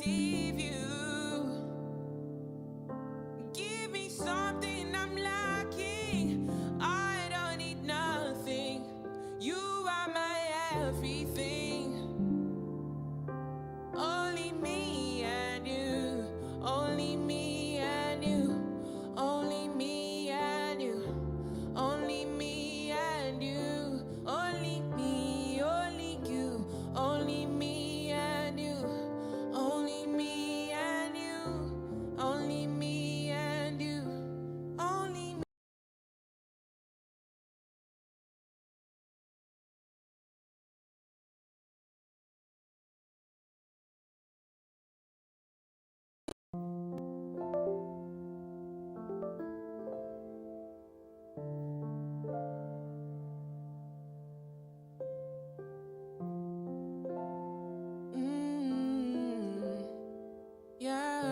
deceive you. Give me something I'm lacking. I don't need nothing. You are my everything. Only me and you. Only me and you. Only me and you. Only me and you. Only me, only you. Only me and you. Only me and you. Only me and you. Only me. Yeah.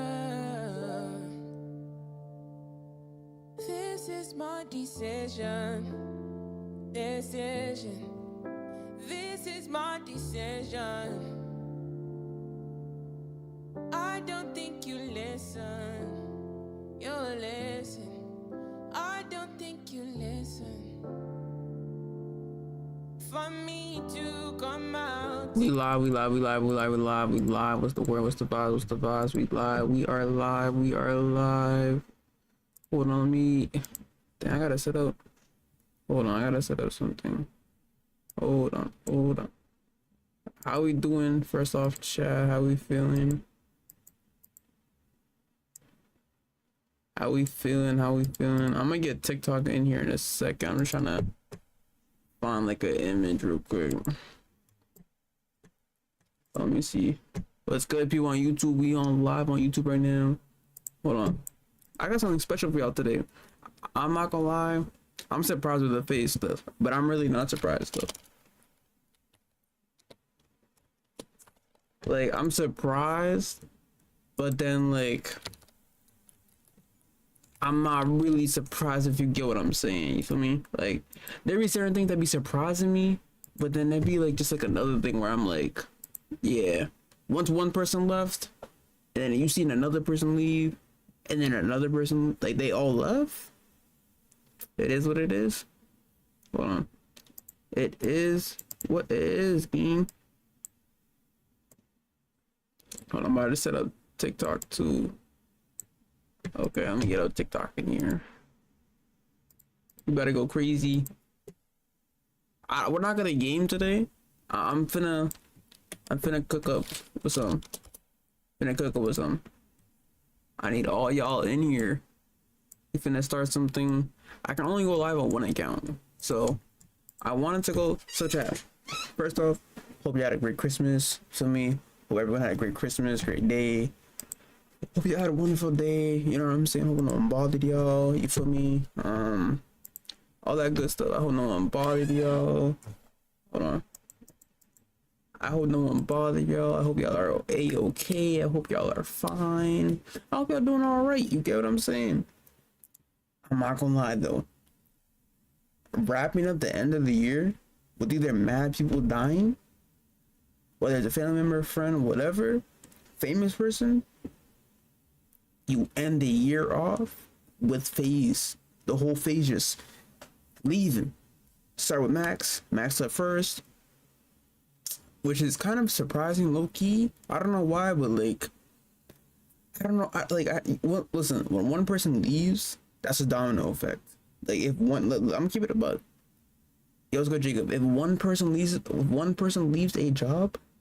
This is my decision. Decision. This is my decision. I don't think you listen. You listen. I don't think you listen. For me to come out. We live. What's the word? What's the vibes? What's the vibes? We live. We are live. Hold on, me. Damn, I gotta set up. Hold on, I gotta set up something. Hold on. How we doing? First off, chat. How we feeling? I'm gonna get TikTok in here in a second. I'm just trying to find like an image real quick. Let me see. What's good, people on YouTube? We on live on YouTube right now. Hold on. I got something special for y'all today. I'm not gonna lie. I'm surprised with the face stuff, but I'm really not surprised though. Like, I'm surprised, but then like I'm not really surprised, if you get what I'm saying. You feel me? Like, there be certain things that be surprising me, but then there be like just like another thing where I'm like, yeah. Once one person left, and then you seen another person leave, and then another person, like, they all left. It is what it is. Hold on. It is what it is, gang. Hold on, I'm about to set up TikTok too. Okay, let me get a TikTok in here. You better go crazy. We're not gonna game today. I'm finna cook up with some. I need all y'all in here. We finna start something. I can only go live on one account, so I wanted to go. So chat. First off, hope you had a great Christmas. For me, hope everyone had a great Christmas, great day. Hope you had a wonderful day. You know what I'm saying? Hope no one bothered y'all. You feel me? All that good stuff. I hope no one bothered y'all. Hold on. I hope no one bothered y'all. I hope y'all are a-okay. I hope y'all are fine. I hope y'all doing all right. You get what I'm saying? I'm not gonna lie though. Wrapping up the end of the year with either mad people dying, whether it's a family member, friend, whatever, famous person, you end the year off with phase. The whole phase just leaving. Start with Max. Max left first, which is kind of surprising, low key. I don't know why, but like, I don't know. Well, listen, when one person leaves, that's a domino effect. Like, if one, I'm gonna keep it a buck. Yo, let's go, Jacob. If one person leaves a job,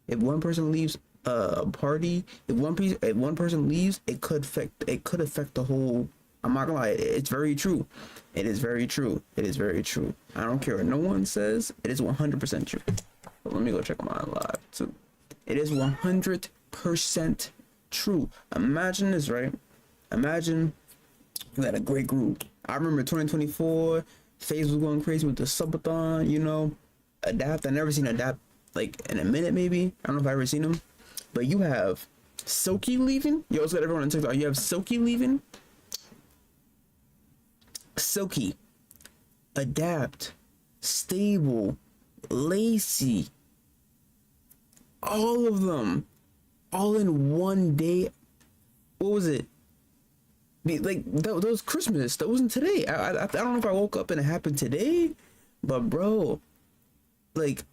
if one person leaves a party, if one person leaves, it could affect the whole. I'm not gonna lie, it's very true. It is very true. I don't care what no one says. It is 100% true. But let me go check my live too. It is 100% true. Imagine this, right? Imagine you had a great group. I remember 2024, FaZe was going crazy with the subathon, you know. Adapt. I never seen Adapt like in a minute, maybe. I don't know if I ever seen him. But you have Silky leaving. Yo, what's good, everyone on TikTok? You have Silky leaving. Silky, Adapt, Stable, Lacey. All of them all in one day. What was it? Like that was Christmas. That wasn't today. I don't know if I woke up and it happened today, but bro, like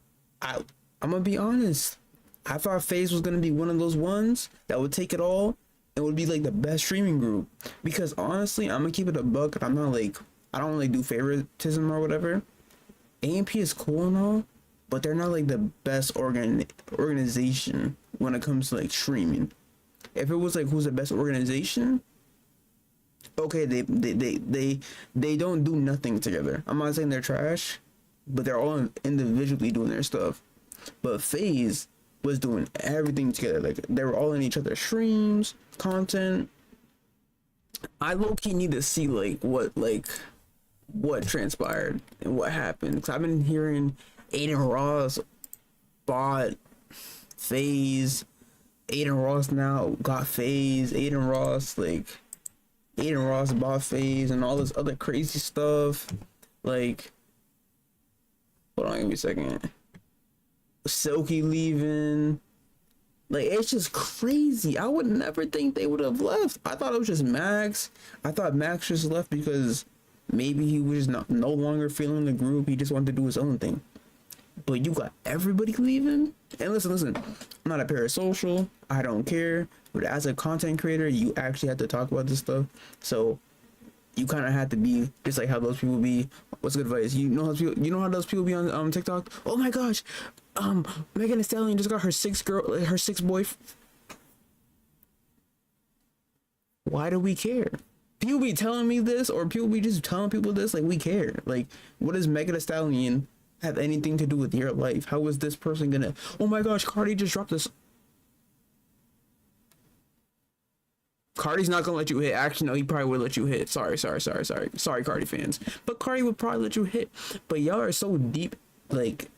I'm gonna be honest. I thought FaZe was gonna be one of those ones that would take it all and would be like the best streaming group. Because honestly, I'm gonna keep it a buck. I'm not like, I don't really do favoritism or whatever. AMP is cool and all, but they're not like the best organization when it comes to like streaming. If it was like who's the best organization, okay, they don't do nothing together. I'm not saying they're trash, but they're all individually doing their stuff. But FaZe was doing everything together. Like they were all in each other's streams, content. I low-key need to see what transpired and what happened. Cause I've been hearing Aiden Ross bought FaZe. Aiden Ross now got FaZe. Aiden Ross bought FaZe and all this other crazy stuff. Like, hold on, give me a second. Silky leaving. Like, it's just crazy. I would never think they would have left. I thought it was just Max. I thought Max just left because maybe he was no longer feeling the group. He just wanted to do his own thing. But you got everybody leaving? And listen, I'm not a parasocial. I don't care. But as a content creator, you actually have to talk about this stuff. So you kind of have to be just like how those people be. What's good advice? You know how those people be on TikTok? Oh my gosh, Megan Thee Stallion just got her sixth boy. Why do we care? People be telling me this, or people be just telling people this. Like, we care. Like, what does Megan Thee Stallion have anything to do with your life? How is this person gonna? Oh my gosh, Cardi just dropped this. Cardi's not gonna let you hit. Actually, no, he probably would let you hit. Sorry, Cardi fans. But Cardi would probably let you hit. But y'all are so deep, like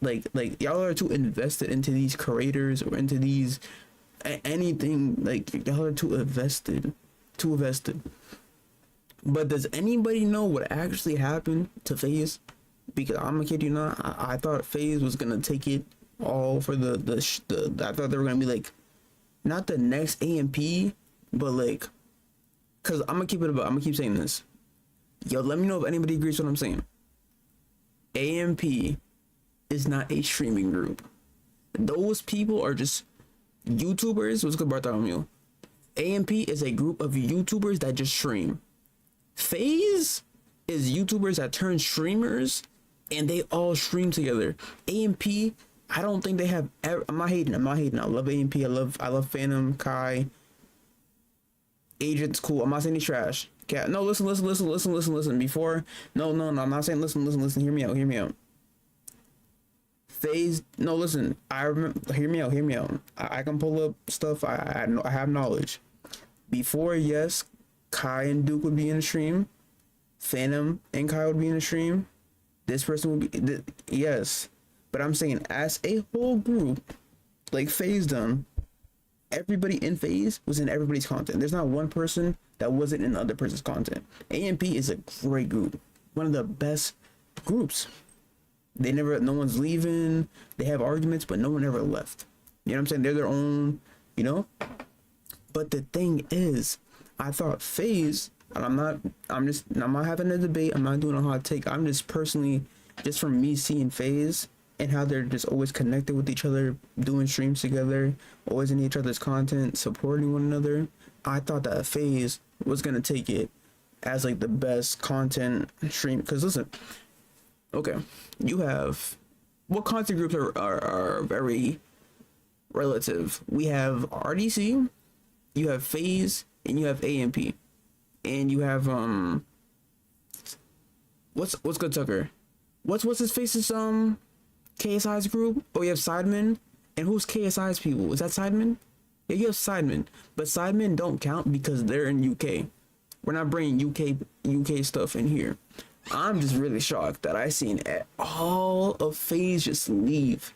y'all are too invested into these creators or into these anything. Like, y'all are too invested. But does anybody know what actually happened to FaZe? Because I'm gonna kid you not, I thought FaZe was gonna take it all for the I thought they were gonna be like, not the next AMP, but like, cause I'm gonna keep saying this. Yo, let me know if anybody agrees with what I'm saying. AMP is not a streaming group. Those people are just YouTubers. What's good, Bartholomew? AMP is a group of YouTubers that just stream. FaZe is YouTubers that turn streamers and they all stream together. AMP, I don't think they have ever, I'm not hating. I love AMP. I love Phantom, Kai. Agent's cool. I'm not saying he's trash. Okay, no, listen. Before, no, I'm not saying listen. Hear me out. FaZe, no, listen. I remember. Hear me out. I can pull up stuff. I have knowledge. Before, yes, Kai and Duke would be in the stream. Phantom and Kai would be in the stream. This person would be, yes. But I'm saying as a whole group, like FaZe done, everybody in FaZe was in everybody's content. There's not one person that wasn't in the other person's content. AMP is a great group. One of the best groups. No one's leaving. They have arguments, but no one ever left. You know what I'm saying? They're their own, you know? But the thing is, I thought FaZe, and I'm not having a debate. I'm not doing a hot take. I'm just personally, just from me seeing FaZe and how they're just always connected with each other, doing streams together, always in each other's content, supporting one another. I thought that FaZe was gonna take it as like the best content stream. Cause listen, okay, you have, what content groups are very relative? We have RDC, you have FaZe, and you have AMP, and you have what's good, Tucker? What's his face's KSI's group? Oh, you have Sidemen, and who's KSI's people? Is that Sidemen? Yeah, you have Sidemen, but Sidemen don't count because they're in UK. We're not bringing UK stuff in here. I'm just really shocked that I seen all of FaZe just leave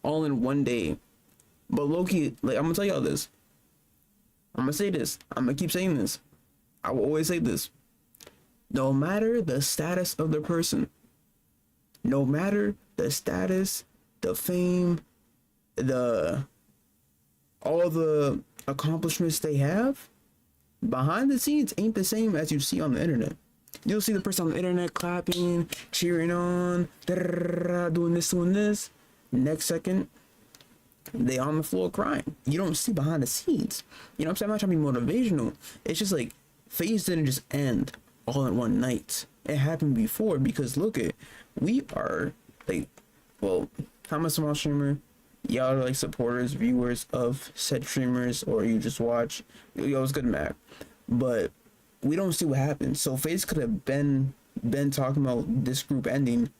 all in one day. But low-key, like, I'm gonna tell y'all this. I'm gonna say this. I'm gonna keep saying this. I will always say this. No matter the status of the person, no matter the status, the fame, the all the accomplishments they have behind the scenes ain't the same as you see on the internet. You'll see the person on the internet clapping, cheering on, doing this, doing this. Next second, they on the floor crying. You don't see behind the scenes. You know what I'm saying? I'm not trying to be motivational. It's just like phase didn't just end all in one night. It happened before, because look at, we are like, well, I'm a small streamer. Y'all are like supporters, viewers of said streamers, or you just watch. Yo, it's good, Mac. But we don't see what happens. So FaZe could have been talking about this group ending.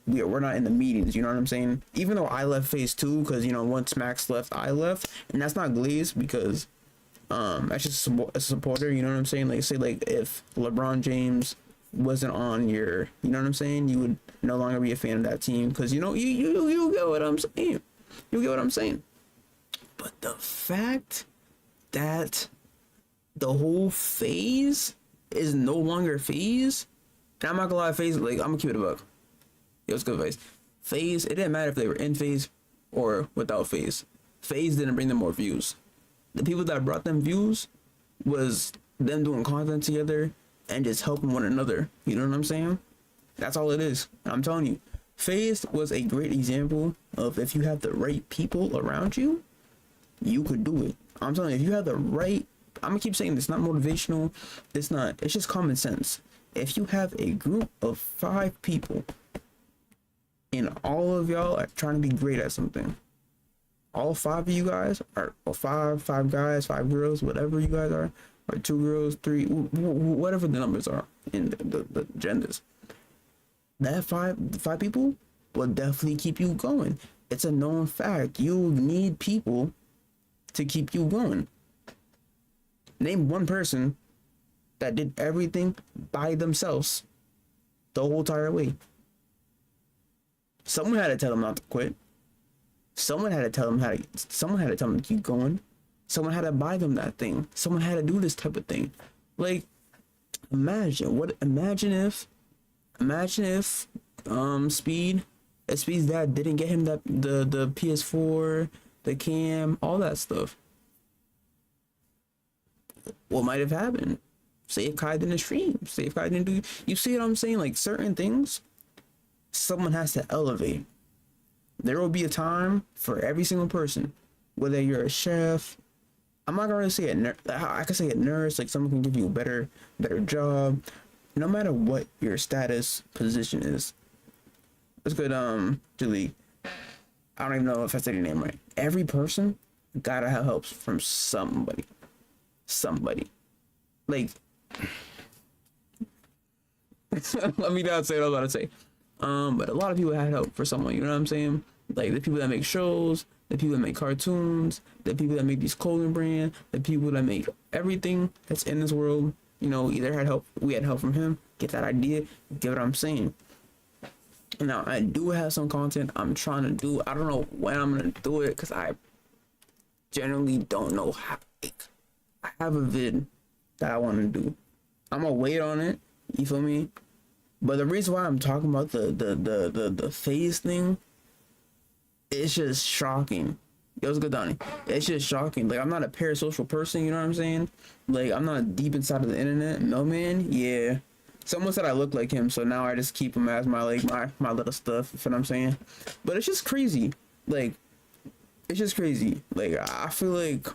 We're not in the meetings, you know what I'm saying? Even though I left FaZe too, because you know, once Max left, I left, and that's not Glaze, because that's just a supporter, you know what I'm saying? Like, say like if LeBron James wasn't on your, you know what I'm saying, you would no longer be a fan of that team, because you know, you get what I'm saying. You get what I'm saying. But the fact that the whole phase is no longer phase, and I'm not gonna lie, phase, like, I'm gonna keep it a buck. Yo, it's good phase. Phase, it didn't matter if they were in phase or without phase. Phase didn't bring them more views. The people that brought them views was them doing content together and just helping one another. You know what I'm saying? That's all it is. I'm telling you, phase was a great example of, if you have the right people around you, you could do it. I'm telling you, if you have the right, I'm gonna keep saying this, not motivational, it's just common sense. If you have a group of 5 people and all of y'all are trying to be great at something, all 5 of you guys are, or five guys, 5 girls, whatever you guys are, or 2 girls, 3, whatever the numbers are in the genders, that five people will definitely keep you going. It's a known fact. You need people to keep you going. Name one person that did everything by themselves the whole entire way. Someone had to tell them not to quit. Someone had to tell them to keep going. Someone had to buy them that thing. Someone had to do this type of thing. Like, imagine if Speed's dad didn't get him the PS4, the cam, all that stuff. What might have happened? Say if Kai didn't stream, say if Kai didn't do, you see what I'm saying? Like, certain things, someone has to elevate. There will be a time for every single person, whether you're a chef, I'm not gonna say I could say a nurse, like someone can give you a better job, no matter what your status position is. Let's go Julie. I don't even know if I said your name right. Every person gotta have help from somebody. Like, let me not say what I was about to say. But a lot of people had help for someone, you know what I'm saying? Like the people that make shows, the people that make cartoons, the people that make these clothing brand, the people that make everything that's in this world, you know, either had help, we had help from him, get that idea, get what I'm saying. Now, I do have some content I'm trying to do. I don't know when I'm going to do it, because I generally don't know how. I have a vid that I want to do. I'm going to wait on it, you feel me? But the reason why I'm talking about the phase thing, it's just shocking. Yo, what's good, Donnie? It's just shocking. Like, I'm not a parasocial person, you know what I'm saying? Like, I'm not deep inside of the internet. No, man. Yeah. Someone said I look like him, so now I just keep him as my, like, my little stuff, you know what I'm saying? But it's just crazy. Like, it's just crazy. Like, I feel like,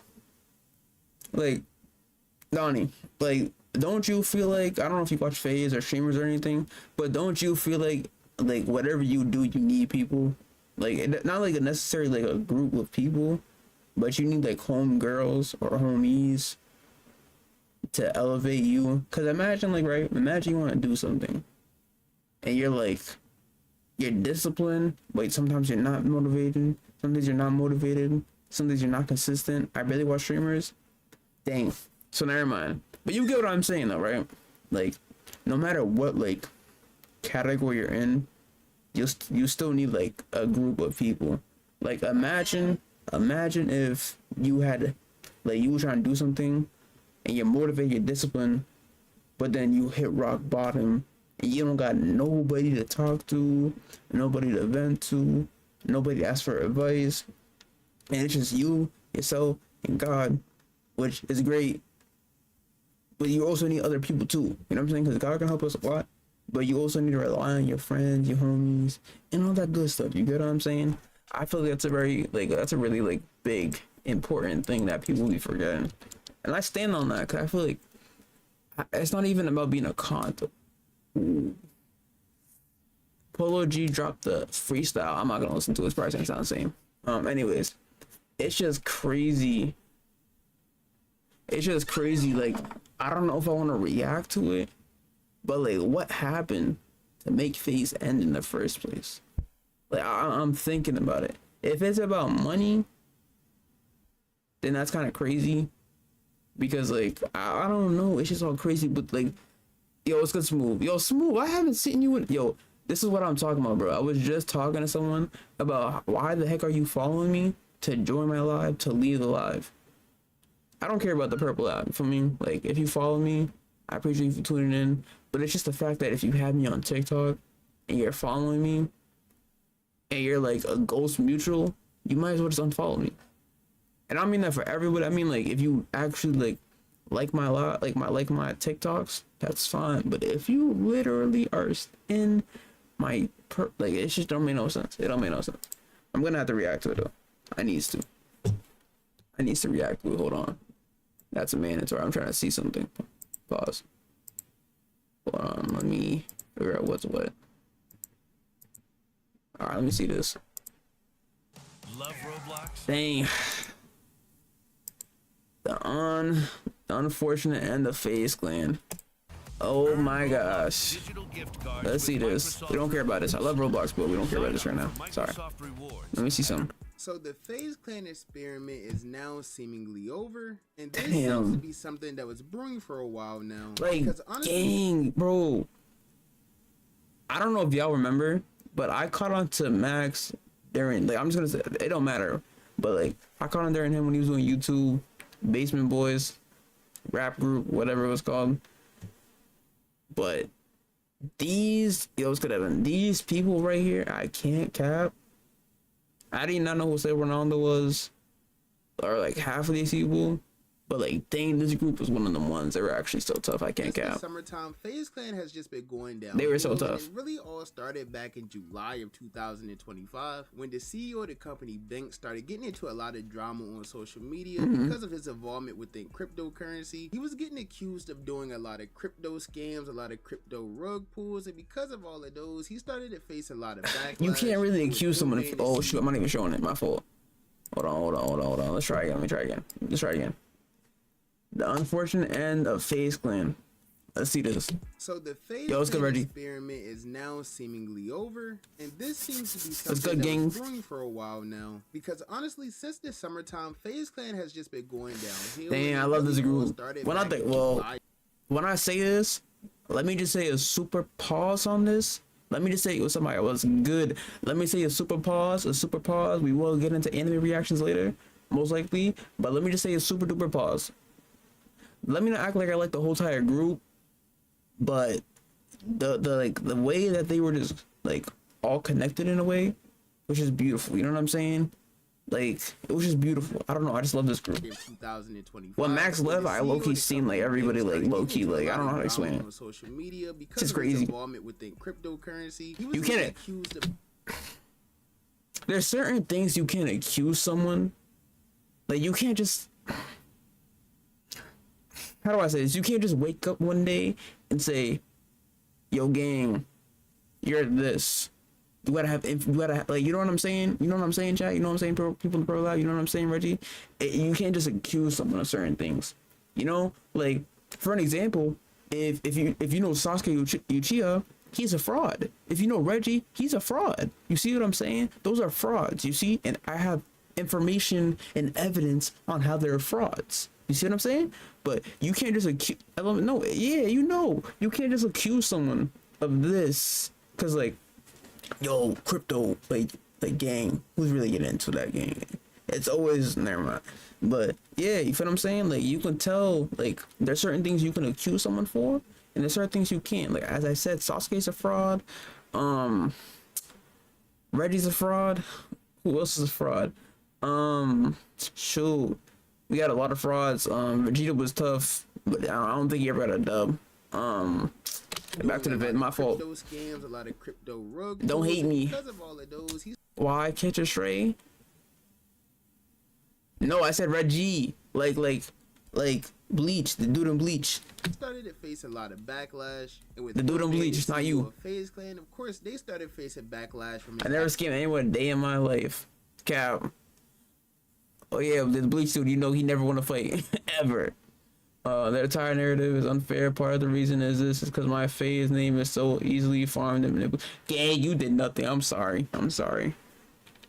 Donnie, like, don't you feel like, I don't know if you watch FaZe or streamers or anything, but don't you feel like whatever you do, you need people? Like, not like a necessarily like a group of people, but you need like home girls or homies to elevate you. Cause imagine imagine you want to do something and you're disciplined, but sometimes you're not motivated. Some days you're not motivated. Some days you're not consistent. I barely watch streamers. Dang. So never mind. But you get what I'm saying though, right? Like, no matter what like category you're in, you still need like a group of people. Like, imagine if you had, like, you were trying to do something and you're motivated, you're disciplined, but then you hit rock bottom and you don't got nobody to talk to, nobody to vent to, nobody to ask for advice, and it's just you, yourself, and God, which is great. But you also need other people too. You know what I'm saying? Because God can help us a lot. But you also need to rely on your friends, your homies, and all that good stuff. You get what I'm saying? I feel like that's a very that's a really like big important thing that people be forgetting. And I stand on that because I feel like it's not even about being a con. Ooh. Polo G dropped the freestyle. I'm not gonna listen to it. It's probably gonna sound the same. Anyways, it's just crazy. It's just crazy. Like, I don't know if I want to react to it, but like, what happened to make FaZe end in the first place? Like, I'm thinking about it. If it's about money, then that's kind of crazy. Because like, I don't know. It's just all crazy. But like, yo, it's good, Smooth. Yo, Smooth, I haven't seen you in. Yo, this is what I'm talking about, bro. I was just talking to someone about why the heck are you following me to join my live, to leave the live. I don't care about the purple app. For me, like, if you follow me, I appreciate you for tuning in. But it's just the fact that if you have me on TikTok and you're following me and you're like a ghost mutual, you might as well just unfollow me. And I mean that for everybody. I mean, like, if you actually like my TikToks, that's fine. But if you literally are in my it just don't make no sense. It don't make no sense. I'm gonna have to react to it though. I needs to react to it. Hold on. That's a mandatory. I'm trying to see something. Pause. Hold on. Let me figure out what's what. All right. Let me see this. Love Roblox. Dang. The unfortunate end of FaZe Clan. Oh my gosh. Let's see this. We don't care about this. I love Roblox, but we don't care about this right now. Sorry. Let me see some. So the FaZe Clan experiment is now seemingly over, and this seems to be something that was brewing for a while now. Like, dang, bro. I don't know if y'all remember, but I caught on to Max during, like, I'm just gonna say, it don't matter, but like, I caught on during him when he was doing YouTube, Basement Boys, rap group, whatever it was called. But these people right here, I can't cap. I did not know who Say Ronaldo was, or like half of these people. But like, dang, this group was one of the ones that were actually so tough. I can't cap. Summertime, FaZe Clan has just been going down. They were so tough. It really all started back in July of 2025 when the CEO of the company, Bank, started getting into a lot of drama on social media because of his involvement within cryptocurrency. He was getting accused of doing a lot of crypto scams, a lot of crypto rug pulls, and because of all of those, he started to face a lot of backlash. You can't really accuse someone of, oh shoot, I'm not even showing it. My fault. Hold on. Let's try again. Let's try again. The unfortunate end of FaZe Clan. Let's see this. So the FaZe Clan experiment is now seemingly over, and this seems to be something that was brewing for a while now. Because honestly, since this summertime, FaZe Clan has just been going downhill. Dang, I love this group. When I say this, let me just say a super pause on this. Let me just say it was somebody was good. Let me say a super pause. We will get into anime reactions later, most likely. But let me just say a super duper pause. Let me not act like I like the whole entire group, but the way that they were just like all connected in a way, which is beautiful. You know what I'm saying? Like, it was just beautiful. I don't know. I just love this group. When Max left, I low-key seen like everybody like low-key, like, I don't know how to explain it. It's just crazy. You can't. There's certain things you can't accuse someone. Like, you can't just. How do I say this? You can't just wake up one day and say, yo, gang, you're this. You gotta have, like, you know what I'm saying? You know what I'm saying, chat? You know what I'm saying, people in Pro Lab? You know what I'm saying, Reggie? You can't just accuse someone of certain things. You know? Like, for an example, if you know Sasuke Uchiha, he's a fraud. If you know Reggie, he's a fraud. You see what I'm saying? Those are frauds, you see? And I have information and evidence on how they're frauds. You see what I'm saying? But you can't just accuse. No, yeah, you can't just accuse someone of this because, like, yo, crypto, like gang, who's really getting into that gang? It's always, never mind. But yeah, you feel what I'm saying? Like, you can tell, like, there's certain things you can accuse someone for, and there's certain things you can't. Like, as I said, Sasuke's a fraud. Reggie's a fraud. Who else is a fraud? Shoot. We got a lot of frauds. Vegeta was tough, but I don't think he ever got a dub. Back to the vid. My fault. Crypto scams, a lot of crypto rug. Don't hate me. Because of all of those, he's Why catch a stray? No, I said Red G. Like Bleach, the dude in Bleach. started to face a lot of backlash. And with The dude in one Bleach, day, it's not the you. CEO of FaZe Clan, of course, they started facing backlash from his I never scammed anyone a day in my life. Cap. Oh yeah, the Bleach dude, you know he never want to fight. Ever. Their entire narrative is unfair. Part of the reason is because my FaZe name is so easily farmed and manipulated. Gang, you did nothing. I'm sorry. I'm sorry.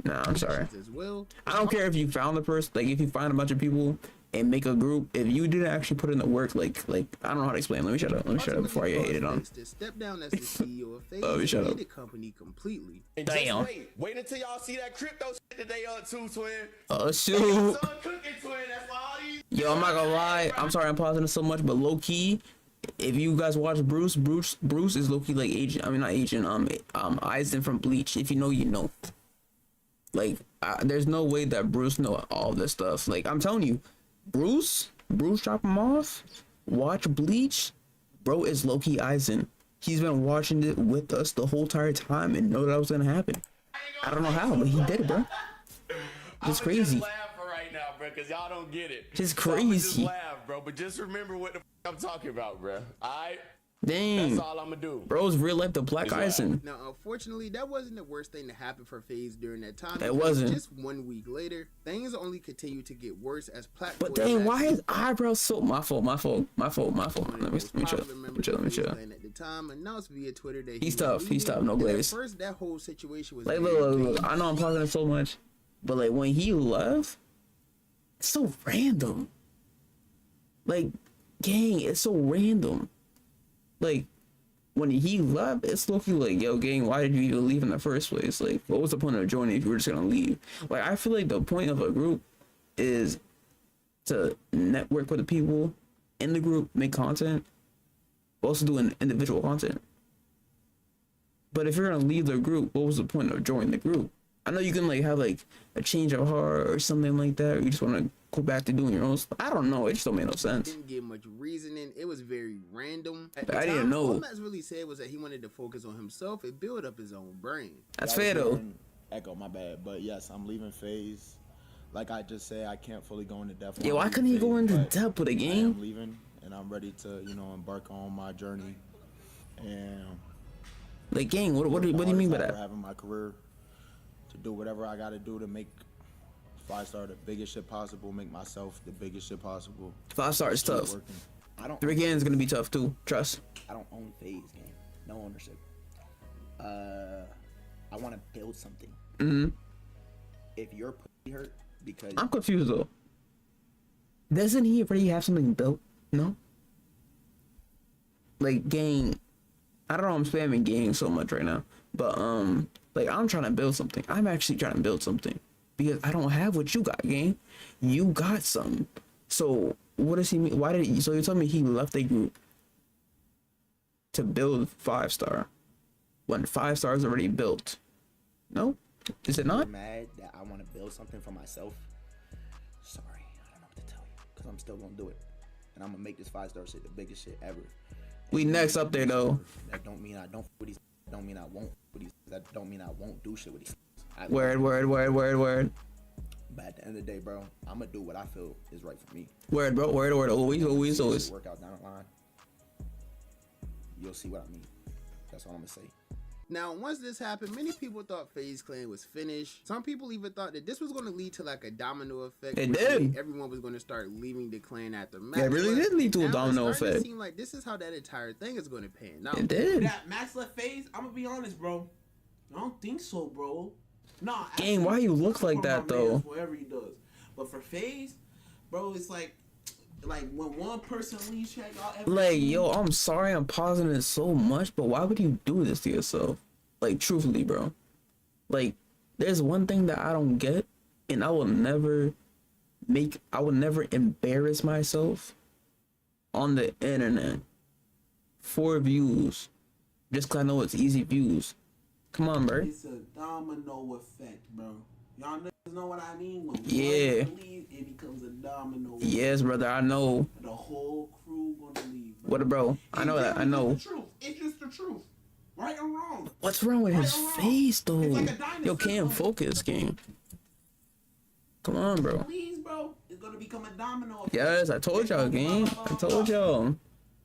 Nah, I'm sorry. as well. I don't care if you found the person, like if you find a bunch of people and make a group, if you didn't actually put in the work, like I don't know how to explain. Let me shut up before I get hated on. To step down as the CEO of FaZe Let me shut and up. lead the company completely. And just Damn. wait until y'all see that crypto shit that they up to, twin. Shoot. Son cooking, twin. That's why all these. Yo, I'm not gonna lie. I'm sorry I'm pausing it so much, but low key, if you guys watch Bruce is low key like Agent. I mean not Agent. Eisen from Bleach. If you know, you know. Like, there's no way that Bruce know all this stuff. Like, I'm telling you, Bruce drop him off. Watch Bleach, bro is low key Eisen. He's been watching it with us the whole entire time and know that was gonna happen. I don't know how, but he did it, bro. It's crazy. Just laugh for right now, bro, because y'all don't get it. Just So I'ma just crazy. laugh, bro, but just remember what the I'm talking about, bro. Alright? Dang, That's all I'm gonna do. bro's real life the Black It's Eisen. Now, unfortunately, that wasn't the worst thing to happen for FaZe during that time. It because wasn't. Just 1 week later, things only continued to get worse as platforms. But dang, why his eyebrows so? My fault. Let me chill. At the time, announced via Twitter that He's he was tough. He's leaving. tough. No And at glaze. first, that whole situation was Like, very look. big. I know I'm pausing it so much, but like when he left, it's so random. Like, gang, it's so random. Like, when he left, it's looking like, yo, gang, why did you even leave in the first place? Like, what was the point of joining if you were just gonna leave? Like, I feel like the point of a group is to network with the people in the group, make content, but also doing individual content. But if you're gonna leave the group, what was the point of joining the group? I know you can like have like a change of heart or something like that, or you just want to go back to doing your own stuff. I don't know. It just don't make no sense. Didn't give much reasoning. It was very random. At I the didn't time, know. All Max really said was that he wanted to focus on himself and build up his own brain. That's I was fair though. hearing Echo, my bad. But yes, I'm leaving FaZe. Like I just said, I can't fully go into depth. Yo, on why couldn't he leaving go FaZe, into but depth with a I game? am leaving, and I'm ready to, embark on my journey. And Like, gang, what do you mean by that? Having my career to do whatever I got to do to make 5-star the biggest shit possible, make myself the biggest shit possible. 5-star is Keep tough. working. I don't 3 games is gonna be tough too. Trust. I don't own FaZe game. No ownership. I want to build something. Mm-hmm. If you're pussy hurt because I'm confused though. Doesn't he already have something built? No. Like, gang, I don't know. I'm spamming gang so much right now, but like I'm trying to build something. I'm actually trying to build something because I don't have what you got, gang. You got something. So what does he mean? Why did he? So you tell me he left the group to build 5-star when 5-star is already built? No, is it not? you're mad that I want to build something for myself, sorry, I don't know what to tell you because I'm still gonna do it, and I'm gonna make this 5-star shit the biggest shit ever. We next up there though. That don't mean I don't with these. Don't mean I won't with these. That don't mean I won't do shit with these. Word. But at the end of the day, bro, I'm gonna do what I feel is right for me. Word, bro. Word. Always. Workouts down the line. You'll see what I mean. That's all I'm gonna say. Now, once this happened, many people thought FaZe Clan was finished. Some people even thought that this was going to lead to like a domino effect. It which did. meant everyone was going to start leaving the clan after Max. Yeah, it really left. did lead to a Now domino it's starting effect. to seem like this is how that entire thing is going to pan out. It did. That Max left FaZe, I'm gonna be honest, bro. I don't think so, bro. Nah. Gang, why you look like that, though? Whatever he does, but for FaZe, bro, it's like when one person leaves, check y'all. Like, yo, I'm sorry I'm pausing it so much, but why would you do this to yourself? Like, truthfully, bro. Like, there's one thing that I don't get, and I will never embarrass myself on the internet for views, just 'cause I know it's easy views. Come on, bro. It's a domino effect, bro. Y'all know. know what I mean? When Yeah. one leave, it becomes a domino. Yes, brother, I know. The whole crew gonna leave. Bro. What, bro? I know that. I know. It's the truth. It's just the truth. Right or wrong? What's wrong with his face, though? It's like a dynasty. Yo, can't focus, game. Come on, bro. Please, bro. It's gonna become a domino. Yes, I told y'all, game. I told y'all.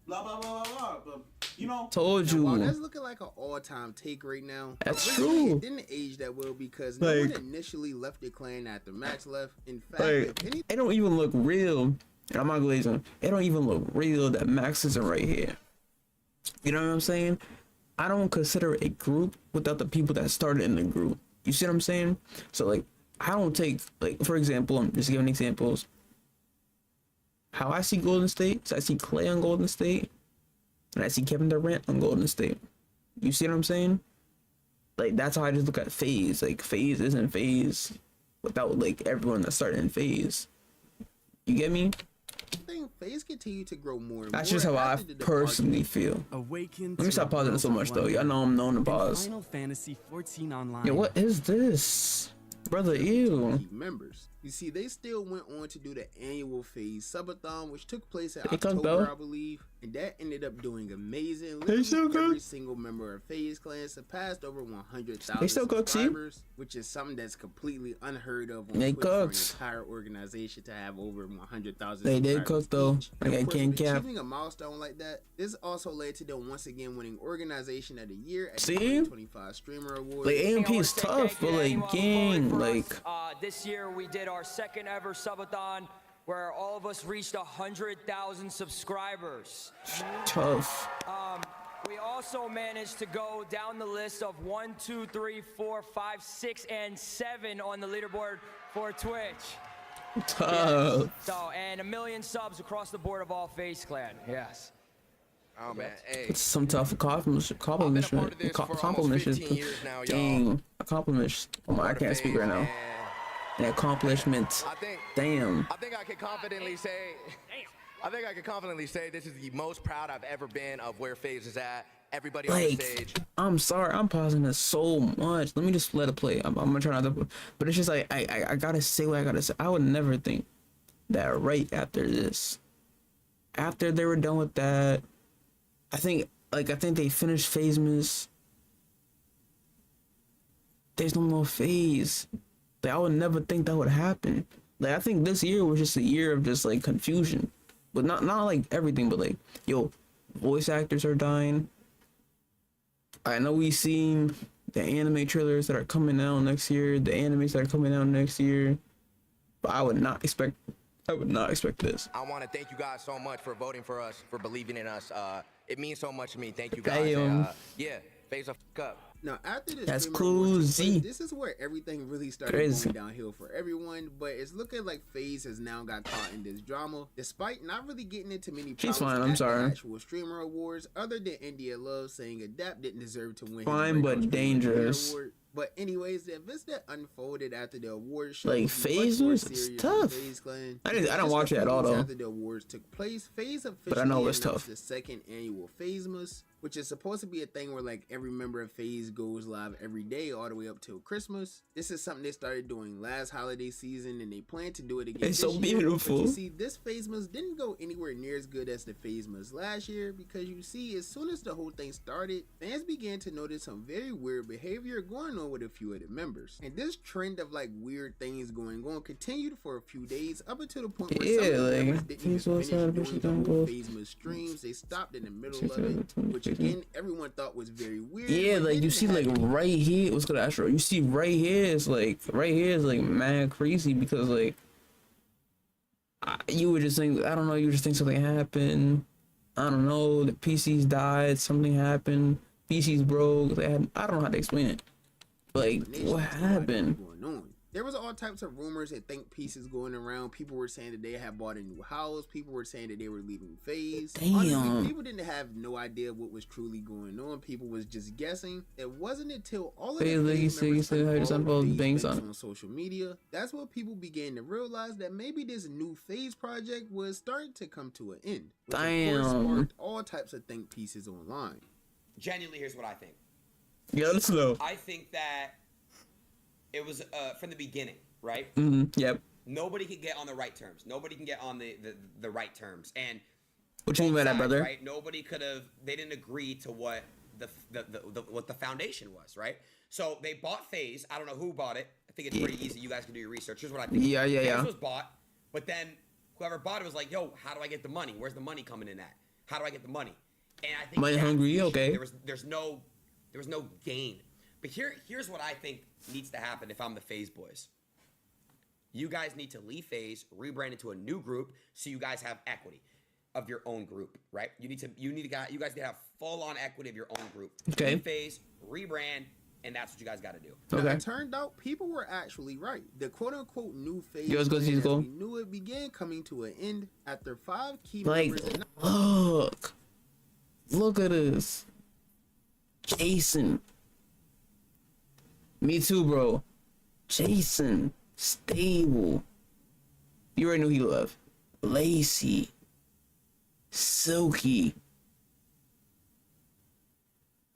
Blah blah blah blah blah. But you know. Told Wow, you. that's looking like an all-time take right now. That's But true. It didn't age that well because no Like- one initially left the clan after Max left. In fact, Like, if any it don't even look real. And I'm not glazing. It don't even look real that Max isn't right here. You know what I'm saying? I don't consider a group without the people that started in the group. You see what I'm saying? So like, I don't take, like, for example, I'm just giving examples. How I see Golden State is I see Clay on Golden State, and I see Kevin Durant on Golden State. You see what I'm saying? Like, that's how I just look at FaZe. Like, FaZe isn't FaZe without like everyone that started in FaZe. You get me? thing, FaZe continue to grow more and That's more just how I after the personally departure. feel. Awaken Let me stop pausing it so much though. Y'all know I'm known to pause. Final Fantasy 14 Online. Yo, what is this? Brother, ew. Key members. You see, they still went on to do the annual FaZe Subathon, which took place in They cooked, October, though. I believe, and that ended up doing amazing. They still Literally every cook. single member of FaZe Clan surpassed over They 100,000 still cook, see? subscribers, which is something that's completely unheard of on They Twitch for an cooks. entire organization to have over 100,000 They did subscribers cook, though. each. Like, And I of course, can't with cap. achieving a milestone like that, this also led to them once again winning Organization of the Year at See? the 2025 Streamer Awards. Like, I AMP wanna is say tough, thank you but to like, anyone who gang, voted for like, us. This year we did our second ever subathon where all of us reached 100,000 subscribers. tough. We also managed to go down the list of 1, 2, 3, 4, 5, 6, and 7 on the leaderboard for Twitch. Tough. So, and 1 million subs across the board of all FaZe Clan. Yes. Oh man, hey. It's some tough accomplishment. part of this for almost 15 years now, y'all. Dang. Accomplishment. Oh my, I can't speak right now. An accomplishment. Damn. I think I can confidently say. I think I can confidently say this is the most proud I've ever been of where FaZe is at. Everybody on the stage. Like, I'm sorry, I'm pausing this so much. Let me just let it play. I'm gonna try not to, but it's just like I gotta say what I gotta say. I would never think that right after this, after they were done with that, I think they finished Phasemas. There's no more Phase. Like, I would never think that would happen. Like, I think this year was just a year of just like confusion, but not like everything, but like, yo, voice actors are dying. I know we seen the anime trailers that are coming out next year, the animes that are coming out next year, but I would not expect this. I want to thank you guys so much for voting for us, for believing in us. It means so much to me. Thank you guys. Damn. And, yeah, FaZe a fuck up. Now, after this, That's Streamer Awards took cozy. place, this is where everything really started Crazy. going downhill for everyone. But it's looking like FaZe has now got caught in this drama, despite not really getting into many She's problems fine, I'm at sorry. the actual Streamer Awards, other than India Love saying Adapt didn't deserve to win. his Fine, Breakout but Streamer dangerous. Award. But anyways, the events that unfolded after the award show Like, was much FaZe more was serious tough. than FaZe Clan. I didn't Just watch a it at few all, weeks though. After the awards took place, FaZe officially But I know it was announced tough. the second annual Phasemas, which is supposed to be a thing where like every member of FaZe goes live every day all the way up till Christmas. This is something they started doing last holiday season, and they plan to do it again. It's this so year. beautiful. But you see, this Phasemas didn't go anywhere near as good as the Phasemas last year, because you see, as soon as the whole thing started, fans began to notice some very weird behavior going on with a few of the members, and this trend of like weird things going on continued for a few days, up until the point where some Yeah, of the like, members didn't even he's so finish sad, but doing she the don't whole go. Phasemas streams. They stopped in the middle of it, which again everyone thought was very weird. Yeah, but like they you didn't see, have like right here, what's good, Astro? You see right here is like mad crazy because like you would just think, I don't know, you would just think something happened. I don't know, the PCs died, something happened, PCs broke. I don't know how to explain it. Like, what happened? Going on. There was all types of rumors and think pieces going around. People were saying that they had bought a new house. People were saying that they were leaving FaZe. Damn. Honestly, people didn't have no idea what was truly going on. People was just guessing. It wasn't until all of the FaZe, like you FaZe said, members how you unfollowed unfollowed FaZe banks banks on it. on social media. That's what people began to realize, that maybe this new FaZe project was starting to come to an end. Which of course Damn. sparked all types of think pieces online. Genuinely, here's what I think. Yeah, let's know. I think that it was from the beginning. right? Yep. Nobody can get on the right terms. Nobody can get on the right terms. And What you mean by that, brother? right? Nobody could have. They didn't agree to what what the foundation was, right? So they bought FaZe. I don't know who bought it. I think it's pretty easy. You guys can do your research. Here's what I think. Yeah. FaZe was bought, but then whoever bought it was like, "Yo, how do I get the money? Where's the money coming in at? How do I get the money?" And I think Money hungry. Okay. There was no gain. But here's what I think needs to happen if I'm the FaZe boys. You guys need to leave FaZe, rebrand into a new group, so you guys have equity of your own group, right? You guys need to have full on equity of your own group. Okay. Leave FaZe, rebrand, and that's what you guys got to do. Okay. It turned out people were actually right. The quote-unquote new FaZe Yo, let's go see as the goal. we knew it began coming to an end after 5 key Like, members. look at this, Jason. Me too, bro. Jason, stable. You already knew he loved. Lacey, Silky.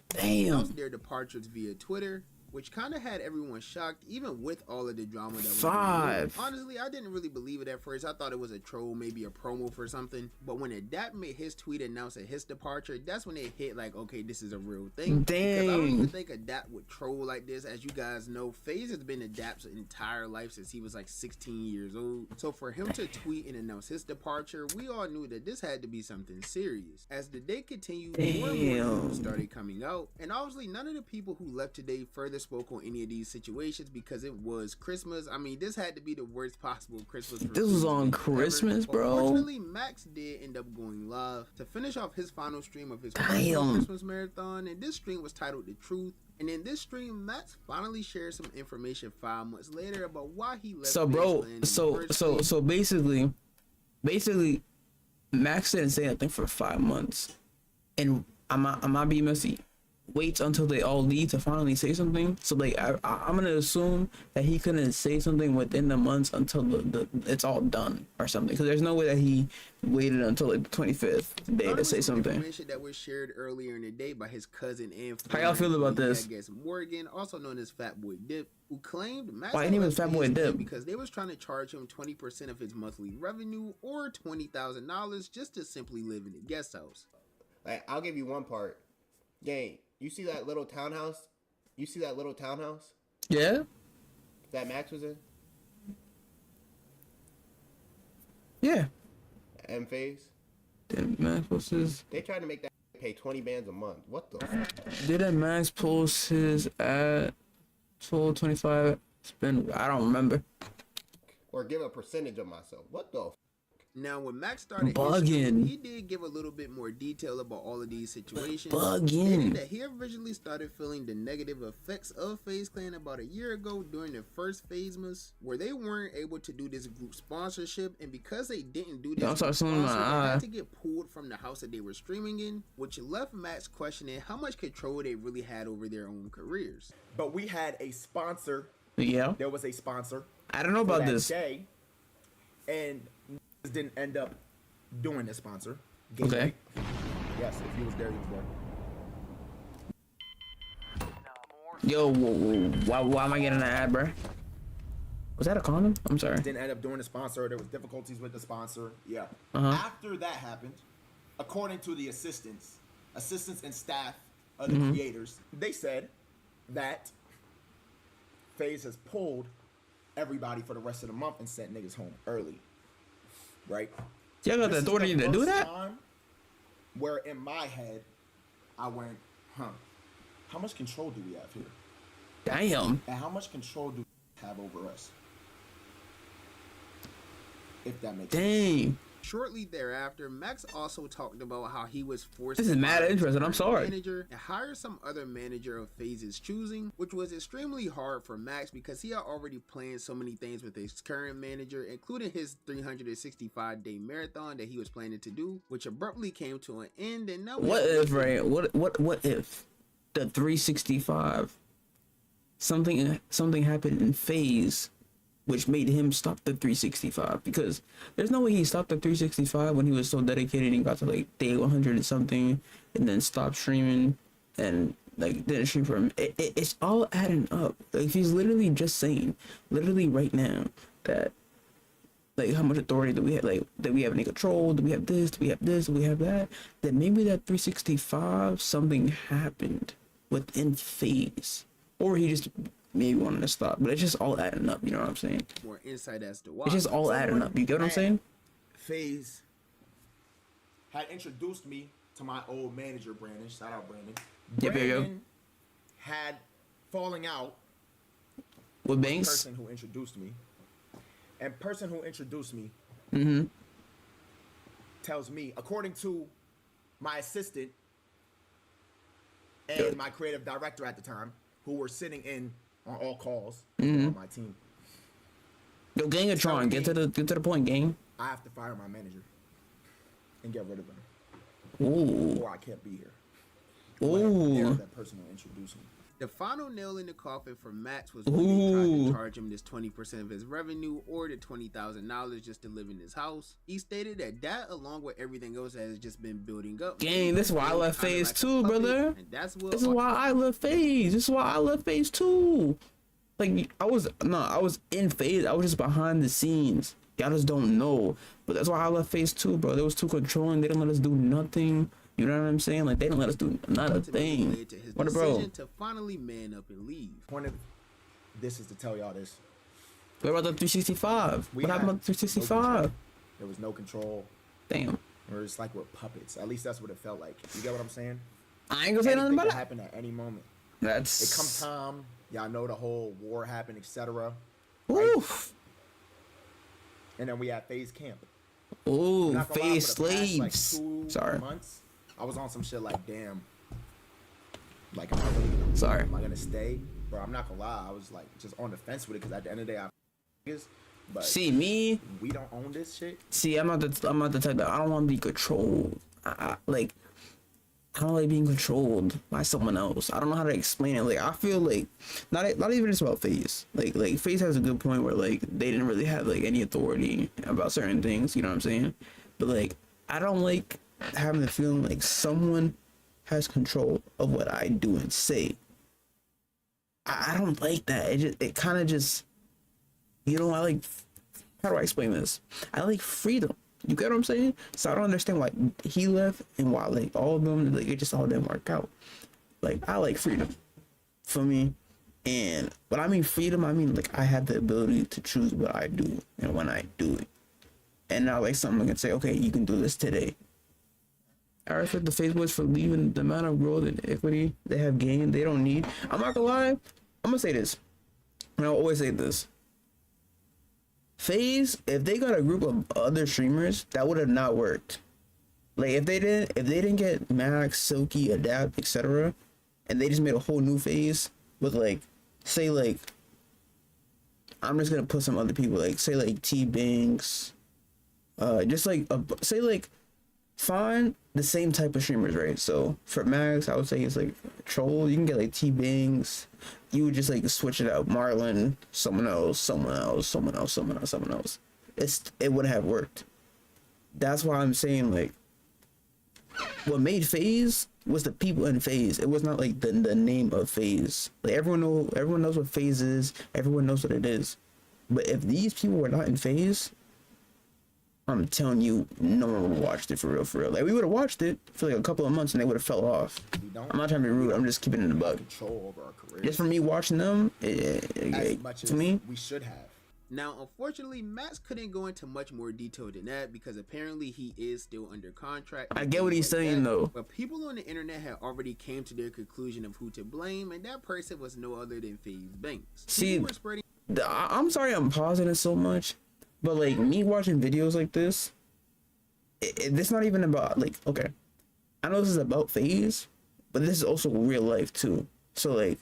Damn. announced their departures via Twitter, which kind of had everyone shocked, even with all of the drama that was going on. 5. Honestly, I didn't really believe it at first. I thought it was a troll, maybe a promo for something. But when Adapt made his tweet announcing his departure, that's when it hit like, okay, this is a real thing. Because I don't even Dang. think Adapt would troll like this. As you guys know, FaZe has been Adapt's entire life since he was like 16 years old. So for him to tweet and announce his departure, we all knew that this had to be something serious. As the day continued, more and more Damn. news started coming out. And obviously, none of the people who left today further spoke on any of these situations because it was Christmas. I mean, this had to be the worst possible Christmas. This was on Christmas, bro. Unfortunately, Max did end up going live to finish off his final stream of his Damn. Christmas marathon, and this stream was titled "The Truth." And in this stream, Max finally shared some information 5 months later about why he left. So, bro. FaZe Clan in the So first so place. so basically, Max didn't say nothing for 5 months, and I'm not being messy. Waits until they all leave to finally say something. So like I'm gonna assume that he couldn't say something within the months until the it's all done or something. Because there's no way that he waited until like the 25th day to say something. Information that was shared earlier in the day by his cousin and How y'all feel about this? I guess Morgan, also known as Fatboy Dip, who claimed Max Why his name is left Fatboy FaZe Dip? because they was trying to charge him 20% of his monthly revenue or $20,000 just to simply live in a guest house. Like, I'll give you one part. Gang, you see that little townhouse? You see that little townhouse Yeah. that Max was in? Yeah. M FaZe? Did Max post his? They tried to make that pay 20 bands a month. What the? Didn't Max post his at 1225 spend? I don't remember. Or give a percentage of myself. What the? Now, when Max started his Bugging. stream, he did give a little bit more detail about all of these situations. Bugging. Stating that he originally started feeling the negative effects of FaZe Clan about a year ago during the first FaZemas, where they weren't able to do this group sponsorship, and because they didn't do this Y'all start group seeing my sponsor, they eye. had to get pulled from the house that they were streaming in, which left Max questioning how much control they really had over their own careers. But we had a sponsor. Yeah. There was a sponsor. I don't know for about that this. day, and didn't end up doing the sponsor. Okay. Yes, if he was there, he was there. Yo, why am I getting an ad, bro? Was that a condom? I'm sorry. Didn't end up doing the sponsor. There was difficulties with the sponsor. Yeah. Uh-huh. After that happened, according to the assistants and staff of the creators, they said that FaZe has pulled everybody for the rest of the month and sent niggas home early. Right? Y'all got the This is authority to do first that? time where in my head, I went, how much control do we have here? Damn. And how much control do we have over us? If that makes sense. Dang. Shortly thereafter, Max also talked about how he was forced This is to mad fire his interesting. I'm current sorry. manager and hire some other manager of FaZe's choosing, which was extremely hard for Max because he had already planned so many things with his current manager, including his 365-day marathon that he was planning to do, which abruptly came to an end. And now What if, right? What if the 365 something happened in FaZe which made him stop the 365? Because there's no way he stopped the 365 when he was so dedicated and got to like day 100 and something and then stopped streaming and like didn't stream for him. It's all adding up. Like if he's literally just saying, literally right now, that like how much authority do we have, like that we have any control, do we have this, do we have this, do we have that, then maybe that 365 something happened within phase, or he just maybe wanted to stop. But it's just all adding up, you know what I'm saying? More insight as to why. It's just all adding up, you get what I'm saying? FaZe had introduced me to my old manager, Brandon. Shout out, Brandon. Yep, Brandon had falling out with the Banks. person who introduced me. And person who introduced me tells me, according to my assistant and my creative director at the time, who were sitting in on all calls on my team. Yo, Gang of Tron, get to the point, gang. I have to fire my manager and get rid of him. Ooh. Or I can't be here. Ooh. That person who introduced me. The final nail in the coffin for Max was when they tried to charge him this 20% of his revenue or the $20,000 just to live in his house. He stated that along with everything else that has just been building up. Gang, this is why I love FaZe too, brother. This is why I love FaZe. This is why I love FaZe too. Like I was in FaZe. I was just behind the scenes. Y'all just don't know. But that's why I love FaZe too, bro. They was too controlling. They didn't let us do nothing. You know what I'm saying? Like they didn't let us do not a thing. What, bro? To finally man up and leave. Point of this is to tell y'all this. What about the 365? What happened about the 365? There was no control. Damn. Or it's like we're puppets. At least that's what it felt like. You get what I'm saying? I ain't gonna say nothing about it. Happen at any moment. That's. It comes time. Y'all know the whole war happened, etc. Oof. And then we had FaZe Camp. Ooh, FaZe slaves. Like Sorry. Months, I was on some shit like, damn. Like, am I really gonna, sorry. Am I gonna stay? Bro, I'm not gonna lie. I was like just on the fence with it because at the end of the day, but see me. We don't own this shit. See, I'm not the type that I don't want to be controlled. I don't like being controlled by someone else. I don't know how to explain it. Like I feel like not even just about FaZe. Like FaZe has a good point where like they didn't really have like any authority about certain things. You know what I'm saying? But like I don't like having the feeling like someone has control of what I do and say. I don't like that. It kind of just, you know, I like, how do I explain this? I like freedom. You get what I'm saying? So I don't understand why he left and why like all of them, like it just all didn't work out. Like I like freedom for me. And when I mean freedom, I mean like I have the ability to choose what I do and when I do it. And now like someone can say, okay, you can do this today. I respect the FaZe boys for leaving the amount of growth and equity they have gained. They don't need. I'm not gonna lie. I'm gonna say this. And I'll always say this. FaZe, if they got a group of other streamers, that would have not worked. Like if they didn't get Max, Silky, Adapt, etc., and they just made a whole new FaZe with like, say like, I'm just gonna put some other people like, say like T Banks, just like say like, find the same type of streamers, right? So for Max, I would say it's like Troll. You can get like T Bangs. You would just like switch it out. Marlon, someone else. It wouldn't have worked. That's why I'm saying like, what made FaZe was the people in FaZe. It was not like the name of FaZe. Like everyone knows what FaZe is. Everyone knows what it is. But if these people were not in FaZe, I'm telling you, no one would have watched it for real. Like we would have watched it for like a couple of months and they would have fell off. I'm not trying to be rude. I'm just keeping it in the bug. Control over our career. Just for me watching them, as much to as me, we should have. Now, unfortunately, Max couldn't go into much more detail than that because apparently he is still under contract. I get what he's saying though. But people on the internet had already came to their conclusion of who to blame, and that person was no other than FaZe Banks. See, I'm sorry I'm pausing it so much. But like me watching videos like this, it's not even about like, okay, I know this is about FaZe, but this is also real life too. So like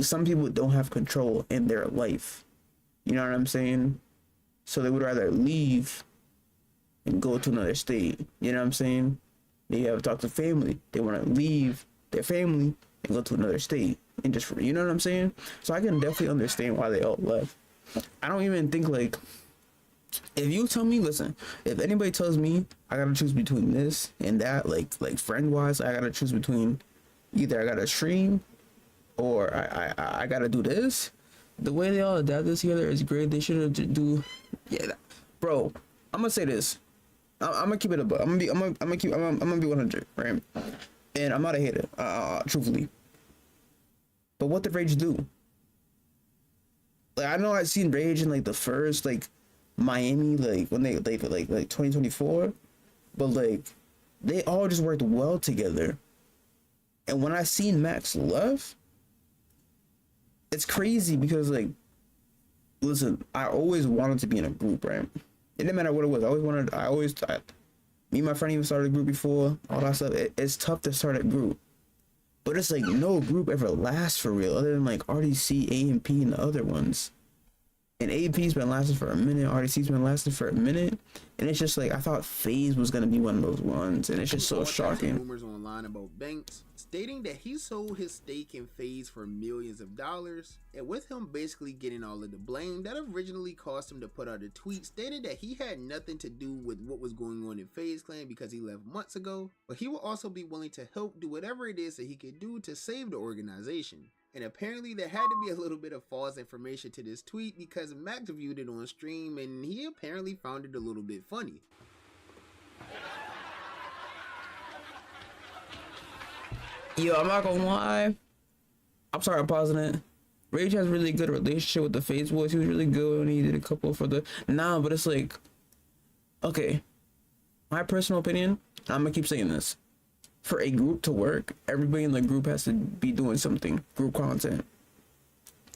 some people don't have control in their life. You know what I'm saying? So they would rather leave and go to another state. You know what I'm saying? They have to talk to family. They want to leave their family and go to another state and just, you know what I'm saying? So I can definitely understand why they all left. I don't even think like, if you tell me, listen, if anybody tells me I gotta choose between this and that, like friend wise, I gotta choose between either I gotta stream or I gotta do this. The way they all adapt this together is great. They should do, yeah, bro. I'm gonna say this. I'm gonna keep it a buck. I'm gonna be 100, right? And I'm not a hater, truthfully. But what did Rage do? Like, I know I've seen Rage in like the first like Miami, like when they like 2024, but like they all just worked well together. And when I seen Max left, it's crazy because like, listen, I always wanted to be in a group, right? It didn't matter what it was. Me and my friend even started a group before, all that stuff. It's tough to start a group, but it's like no group ever lasts for real, other than like RDC, AMP, and the other ones. And AMP's been lasting for a minute, RDC's been lasting for a minute, and it's just like I thought FaZe was gonna be one of those ones, and it's just so shocking. Rumors online about Banks stating that he sold his stake in FaZe for millions of dollars, and with him basically getting all of the blame, that originally caused him to put out a tweet stating that he had nothing to do with what was going on in FaZe Clan because he left months ago, but he will also be willing to help do whatever it is that he could do to save the organization. And apparently there had to be a little bit of false information to this tweet because Max viewed it on stream and he apparently found it a little bit funny. Yo, I'm not gonna lie. I'm sorry I'm pausing it. Rage has really good relationship with the FaZe boys. He was really good when he did a couple for the... Nah, but it's like... Okay. My personal opinion, I'm gonna keep saying this. For a group to work, everybody in the group has to be doing something. Group content.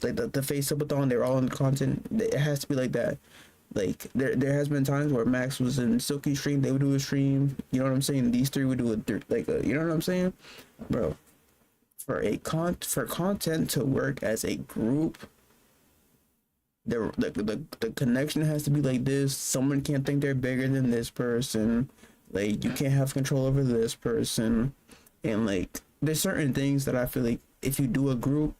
Like the FaZe subathon, they're all in content. It has to be like that. Like there has been times where Max was in Silky stream, they would do a stream. You know what I'm saying? These three would do you know what I'm saying, bro? For content to work as a group, the connection has to be like this. Someone can't think they're bigger than this person. Like, you can't have control over this person. And like, there's certain things that I feel like if you do a group,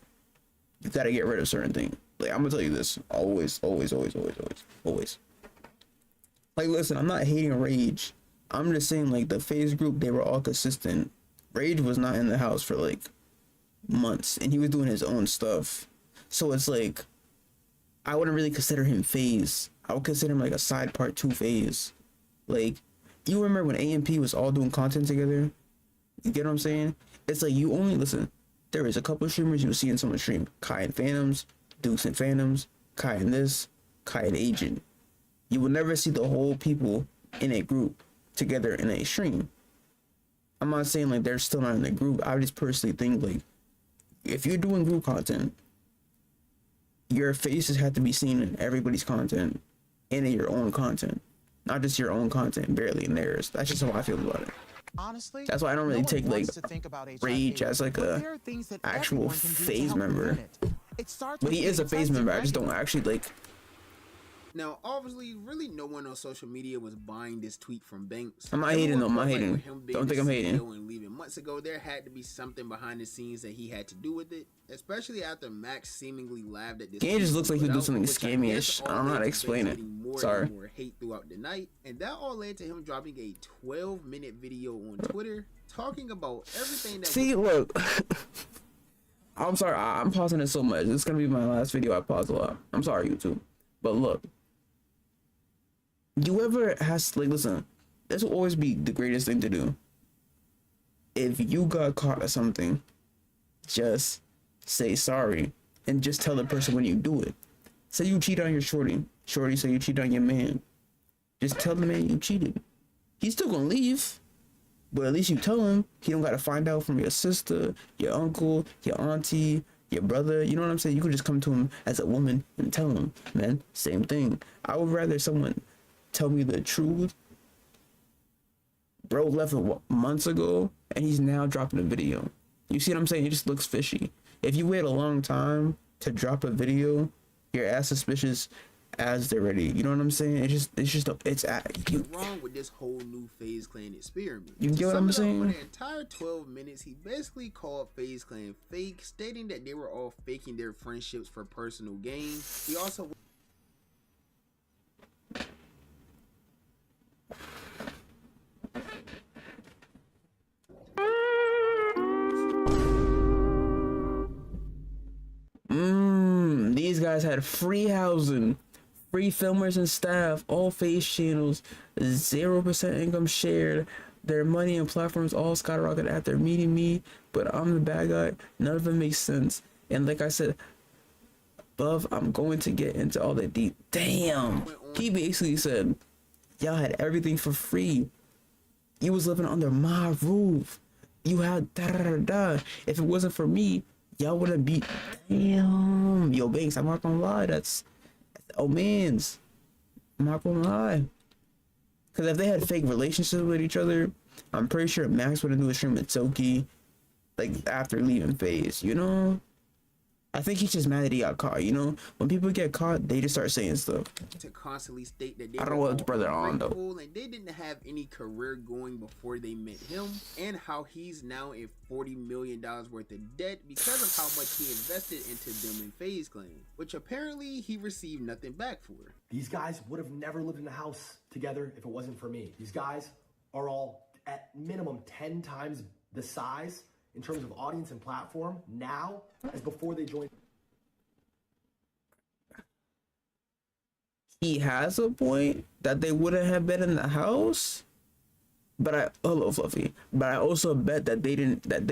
you gotta get rid of certain things. Like, I'm gonna tell you this. Always. Like, listen, I'm not hating Rage. I'm just saying, like, the FaZe group, they were all consistent. Rage was not in the house for like months, and he was doing his own stuff. So it's like, I wouldn't really consider him FaZe. I would consider him like a side part 2 FaZe. Like, you remember when AMP was all doing content together? You get what I'm saying? It's like, you only listen. There is a couple of streamers you'll see in someone's stream. Kai and Phantoms, Dukes and Phantoms, Kai and this, Kai and Agent. You will never see the whole people in a group together in a stream. I'm not saying like they're still not in a group. I just personally think like, if you're doing group content, your faces have to be seen in everybody's content and in your own content. Not just your own content, barely in theirs. That's just how I feel about it. Honestly, that's why I don't really take like Rage as like a that actual FaZe member. But he is a FaZe member. I just don't actually like. Now, obviously, really no one on social media was buying this tweet from Banks. I'm not hating though. I'm not hating. Don't think I'm hating. And leaving months ago, there had to be something behind the scenes that he had to do with it, especially after Max seemingly laughed at this. Game just looks like he'll do something scammy-ish. I don't know how to explain it. Sorry. More hate throughout the night, and that all led to him dropping a 12-minute video on Twitter talking about everything that. See, look. I'm sorry. I'm pausing it so much. This is gonna be my last video. I pause a lot. I'm sorry, YouTube. But look. You ever has like listen, this will always be the greatest thing to do. If you got caught at something, just say sorry and just tell the person when you do it. Say you cheat on your shorty say you cheat on your man. Just tell the man you cheated. He's still gonna leave, but at least you tell him. He don't gotta find out from your sister, your uncle, your auntie, your brother. You know what I'm saying? You could just come to him as a woman and tell him, man, same thing. I would rather someone tell me the truth. Bro left months ago and he's now dropping a video. You see what I'm saying? It just looks fishy. If you wait a long time to drop a video, you're as suspicious as they're ready. You know what I'm saying? It's wrong with this whole new FaZe Clan experiment. You get what I'm saying? For the entire 12 minutes, he basically called FaZe Clan fake, stating that they were all faking their friendships for personal gain. He also guys had free housing, free filmers and staff, all FaZe channels, 0% income shared. Their money and platforms all skyrocketed after meeting me, but I'm the bad guy. None of it makes sense. And like I said above, I'm going to get into all that deep. Damn. He basically said, y'all had everything for free. You was living under my roof. You had da da da da. If it wasn't for me, y'all wouldn't be. Damn. Yo, Banks, I'm not gonna lie. That's oh man's. I'm not gonna lie. Because if they had fake relationships with each other, I'm pretty sure Max wouldn't do a stream with Toki, like, after leaving FaZe, you know? I think he's just mad that he got caught, you know? When people get caught, they just start saying stuff. To constantly state that they I don't know were what's brother on, though. ungrateful and they didn't have any career going before they met him, and how he's now in $40 million worth of debt because of how much he invested into them in FaZe Clan, which apparently he received nothing back for. These guys would have never lived in a house together if it wasn't for me. These guys are all at minimum 10 times the size in terms of audience and platform now as before they joined. He has a point that they wouldn't have been in the house, but hello Fluffy, but I also bet that they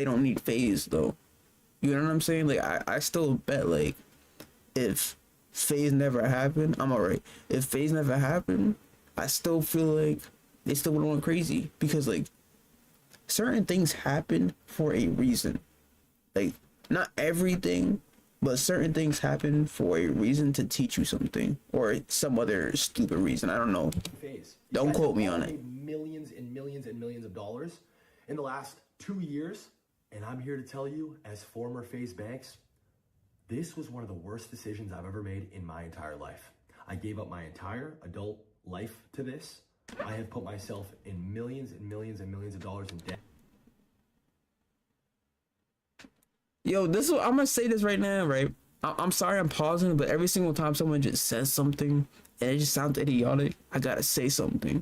don't need FaZe though. You know what I'm saying? Like I still bet, like, if FaZe never happened, I'm alright. If FaZe never happened, I still feel like they still would have went crazy, because like certain things happen for a reason. Like, not everything, but certain things happen for a reason, to teach you something, or some other stupid reason. I don't know. Don't quote me on it. Millions and millions and millions of dollars in the last 2 years, and I'm here to tell you, as former FaZe Banks, this was one of the worst decisions I've ever made in my entire life. I gave up my entire adult life to this. I have put myself in millions and millions and millions of dollars in debt. Yo, this is, I'm gonna say this right now, right? I'm sorry I'm pausing, but every single time someone just says something and it just sounds idiotic, I gotta say something.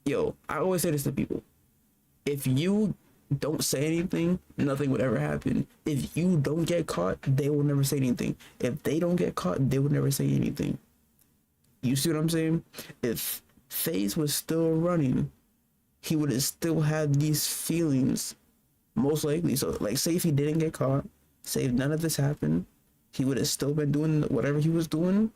Yo, I always say this to people. If you don't say anything, nothing would ever happen. If you don't get caught, they will never say anything. If they don't get caught, they will never say anything. You see what I'm saying? If FaZe was still running, he would have still had these feelings, most likely. So, like, say if he didn't get caught, say if none of this happened, he would have still been doing whatever he was doing.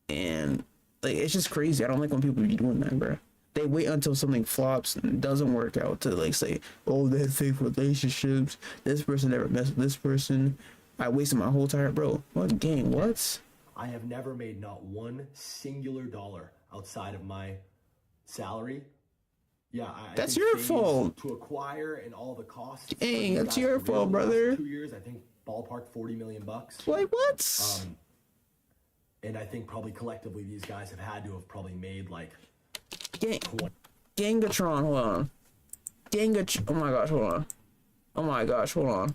And, like, it's just crazy. I don't like when people be doing that, bro. They wait until something flops and doesn't work out to, like, say, oh, they had fake relationships, this person never messed with this person, I wasted my whole time. Bro, what game? What? I have never made not one singular dollar outside of my salary. Yeah, that's your fault. To acquire and all the costs. Dang, that's your fault, brother. 2 years, I think ballpark $40 million. Like what? And I think probably collectively these guys have had to have probably made like Gangatron, hold on. Oh my gosh, hold on. Oh my gosh, hold on.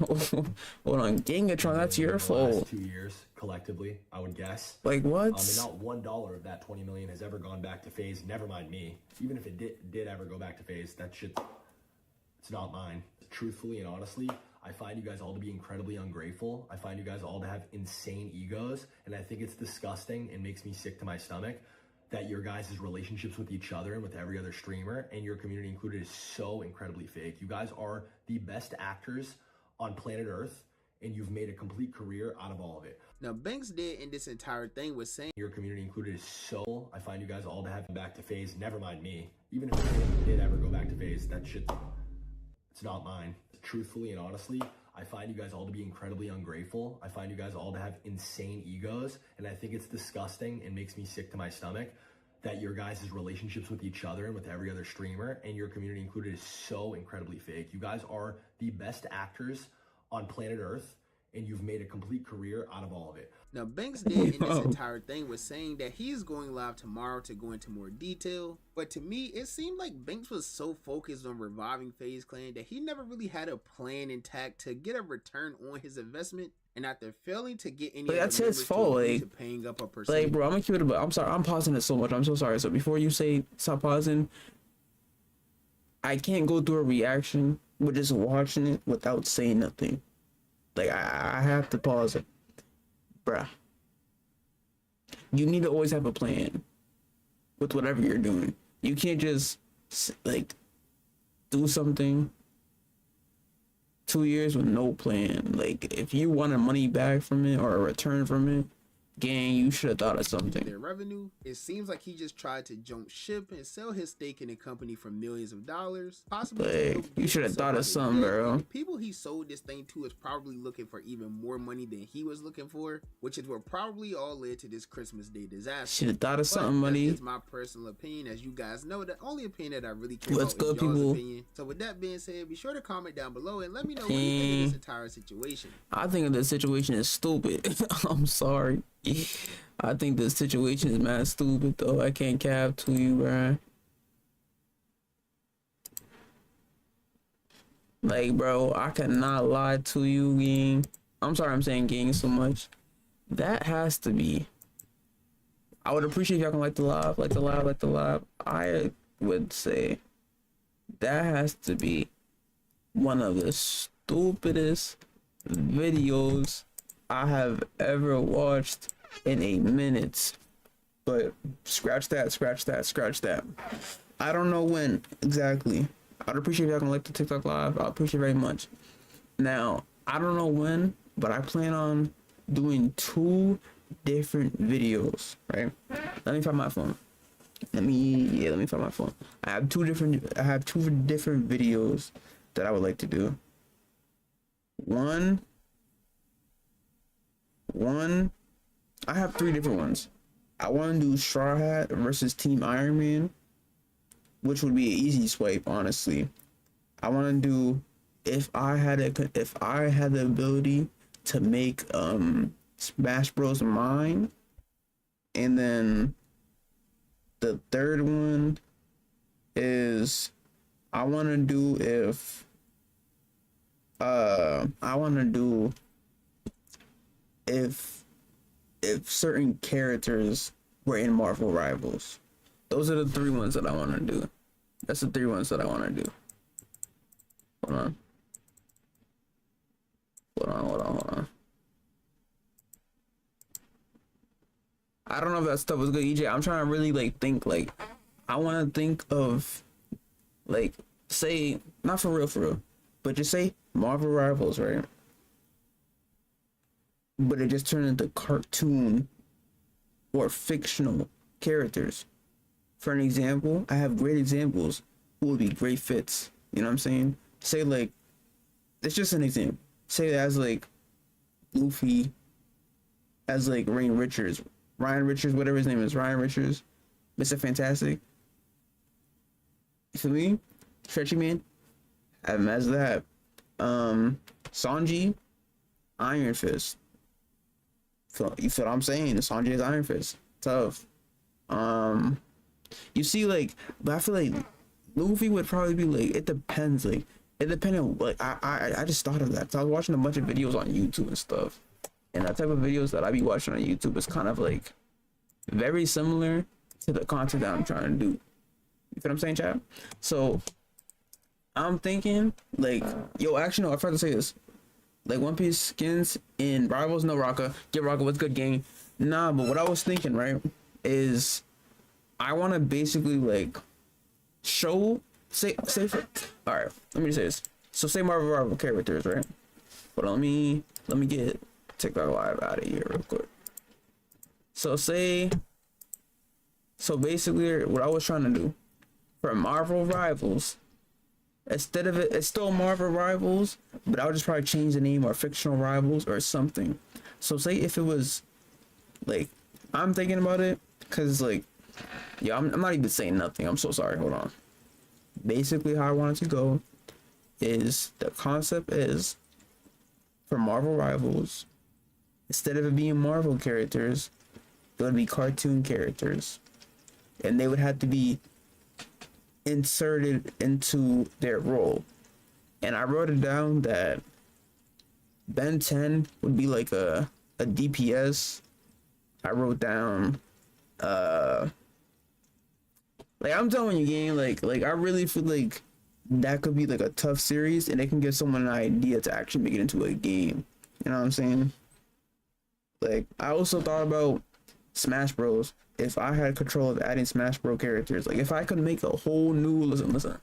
Hold on. Gangatron, that's your fault. 2 years collectively, I would guess. Like what? And not $1 of that 20 million has ever gone back to FaZe. Never mind me. Even if it did ever go back to FaZe, that shit, it's not mine. Truthfully and honestly, I find you guys all to be incredibly ungrateful. I find you guys all to have insane egos, and I think it's disgusting and makes me sick to my stomach that your guys' relationships with each other and with every other streamer, and your community included, is so incredibly fake. You guys are the best actors on planet Earth, and you've made a complete career out of all of it. Now, Banks did in this entire thing was saying your community included is so. I find you guys all to have back to FaZe. Never mind me. Even if it did ever go back to FaZe, that shit, it's not mine. Truthfully and honestly, I find you guys all to be incredibly ungrateful. I find you guys all to have insane egos, and I think it's disgusting and makes me sick to my stomach that your guys' relationships with each other and with every other streamer, and your community included, is so incredibly fake. You guys are the best actors on planet Earth, and you've made a complete career out of all of it. Now, Banks did in this entire thing was saying that he's going live tomorrow to go into more detail, but to me, it seemed like Banks was so focused on reviving FaZe Clan that he never really had a plan intact to get a return on his investment. And after failing to get any, that's his fault. Like, paying up a like, bro, I'm gonna keep it. But I'm sorry, I'm pausing it so much. I'm so sorry. So before you say stop pausing, I can't go through a reaction with just watching it without saying nothing. Like I have to pause it, bruh. you need to always have a plan with whatever you're doing. You can't just like do something 2 years with no plan. Like, if you wanted money back from it or a return from it, gang, you should have thought of something. Their revenue, it seems like he just tried to jump ship and sell his stake in the company for millions of dollars. Possibly, like, you should have thought of something, bro. The people he sold this thing to is probably looking for even more money than he was looking for, which is what probably all led to this Christmas Day disaster. Should have thought of something, buddy. It's my personal opinion. As you guys know, the only opinion that I really care What's about is good, y'all's people? opinion. So with that being said, be sure to comment down below and let me know what you think of this entire situation. I think this situation is stupid. I'm sorry. I think this situation is mad stupid, though. I can't cap to you, bro. Like, bro, I cannot lie to you, gang. I'm sorry I'm saying gang so much. That has to be. I would appreciate if y'all can like the live. I would say that has to be one of the stupidest videos I have ever watched in a minute. But scratch that. I don't know when exactly. I'd appreciate if y'all can like the TikTok live. I appreciate it very much. Now, I don't know when, but I plan on doing 2 different videos, right? Let me find my phone. Let me find my phone. I have two different videos that I would like to do. One, I have 3 different ones. I want to do Straw Hat versus Team Iron Man, which would be an easy swipe, honestly. I want to do if I had the ability to make Smash Bros mine, and then the third one is I want to do if certain characters were in Marvel Rivals. Those are the 3 ones that I want to do. That's the 3 ones that I want to do. Hold on. I don't know if that stuff was good, EJ. I'm trying to really think, I want to think of, say, not for real, but just say Marvel Rivals, right? But it just turned into cartoon or fictional characters. For an example, I have great examples who would be great fits. You know what I'm saying? Say, it's just an example. Say as, Luffy, as, Ryan Richards, whatever his name is, Ryan Richards, Mr. Fantastic. You feel me? Stretchy Man. Have him as that. Sanji, Iron Fist. You feel what I'm saying? Sanji is Iron Fist. Tough. You see, but I feel like Luffy would probably be it depends. It depends on I just thought of that. So I was watching a bunch of videos on YouTube and stuff. And that type of videos that I be watching on YouTube is kind of very similar to the content that I'm trying to do. You feel what I'm saying, chat? So I'm thinking actually no, I forgot to say this. One Piece skins in Rivals, no Rocka. Get Rocka, what's good, gang? Nah, but what I was thinking, right, is I want to basically show alright, let me say this. So say Marvel Rival characters, right? But let me get TikTok live out of here real quick. So basically what I was trying to do for Marvel Rivals, instead of it's still Marvel Rivals, but I would just probably change the name or Fictional Rivals or something. So say if it was I'm thinking about it because I'm not even saying nothing. I'm so sorry. Hold on. Basically how I want it to go is the concept is for Marvel Rivals, instead of it being Marvel characters, it would be cartoon characters, and they would have to be inserted into their role. And I wrote it down that Ben 10 would be a DPS. I wrote down I'm telling you, gang, I really feel that could be a tough series, and it can give someone an idea to actually make it into a game. You know what I'm saying? I also thought about Smash Bros. If I had control of adding Smash Bros characters, like if I could make a whole new listen,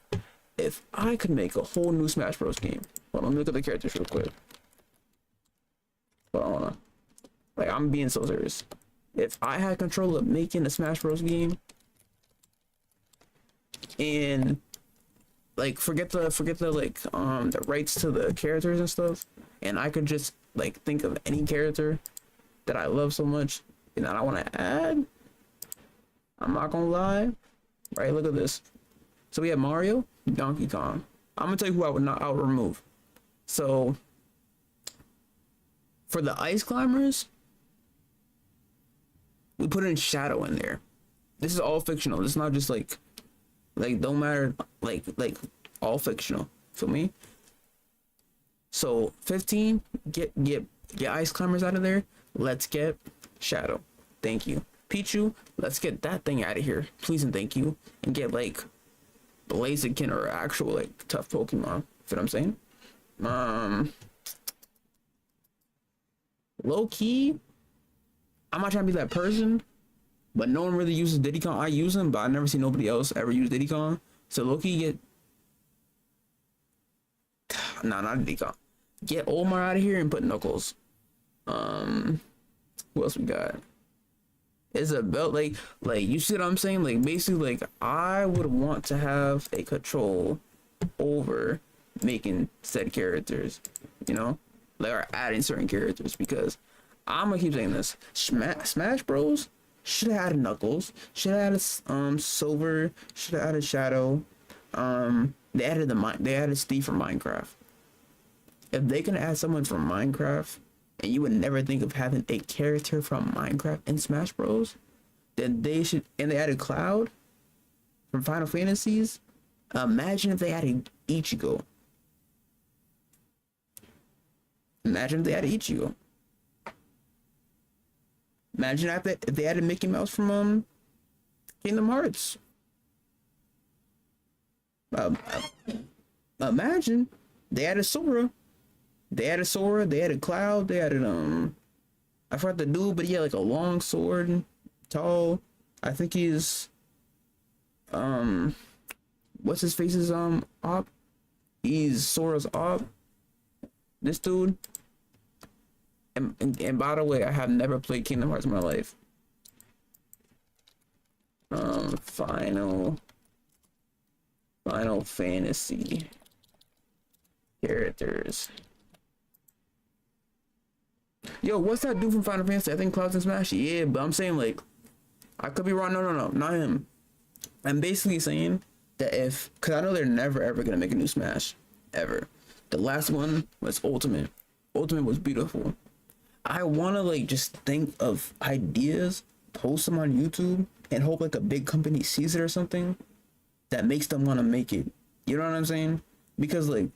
if I could make a whole new Smash Bros game. Hold on, let me look at the characters real quick. Hold on. Like I'm being so serious. If I had control of making a Smash Bros game, and like forget the like the rights to the characters and stuff, and I could just like think of any character that I love so much and that I want to add, I'm not gonna lie, right? Look at this. So we have Mario, Donkey Kong. I'm gonna tell you who I would remove. So for the ice climbers, we put in Shadow in there. This is all fictional. This is not just like don't matter, like all fictional. Feel me? So 15, get ice climbers out of there. Let's get Shadow. Thank you. Pichu, let's get that thing out of here, please and thank you. And get like Blaziken or actual like tough Pokemon. See what I'm saying? Low key, I'm not trying to be that person, but no one really uses Diddy Kong. I use him, but I never see nobody else ever use Diddy Kong. So low key get not Diddy Kong. Get Omar out of here and put Knuckles. Who else we got? Isabel, like you see what I'm saying? Like basically, like I would want to have a control over making said characters, you know, like or adding certain characters, because I'm gonna keep saying this. Smash Bros should have added Knuckles, should have added Silver, should have added Shadow. They added Steve from Minecraft. If they can add someone from Minecraft, and you would never think of having a character from Minecraft in Smash Bros, then they should. And they added Cloud from Final Fantasies. Imagine if they added Ichigo. Imagine if they added Ichigo. Imagine if they added Mickey Mouse from Kingdom Hearts. Imagine they added Sora. They added Cloud, they added I forgot the dude, but he had like a long sword, tall. I think he's what's his face's op? He's Sora's op. This dude. And by the way, I have never played Kingdom Hearts in my life. Final Fantasy characters. Yo, what's that dude from Final Fantasy? I think Cloud's in Smash. Yeah, but I'm saying like, I could be wrong. No, not him. I'm basically saying that cause I know they're never ever gonna make a new Smash, ever. The last one was Ultimate. Ultimate was beautiful. I wanna like just think of ideas, post them on YouTube, and hope like a big company sees it or something that makes them want to make it. You know what I'm saying? Because like,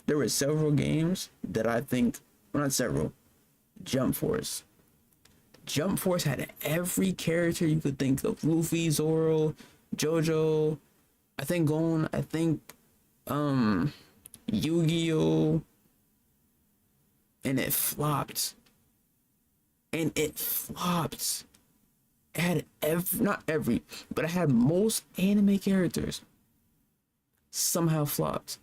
there were several games that I think, well, not several. Jump Force had every character you could think of. Luffy, Zoro, Jojo, I think Gon, I think Yu-Gi-Oh, and it flopped. It had not every, but it had most anime characters. Somehow flopped.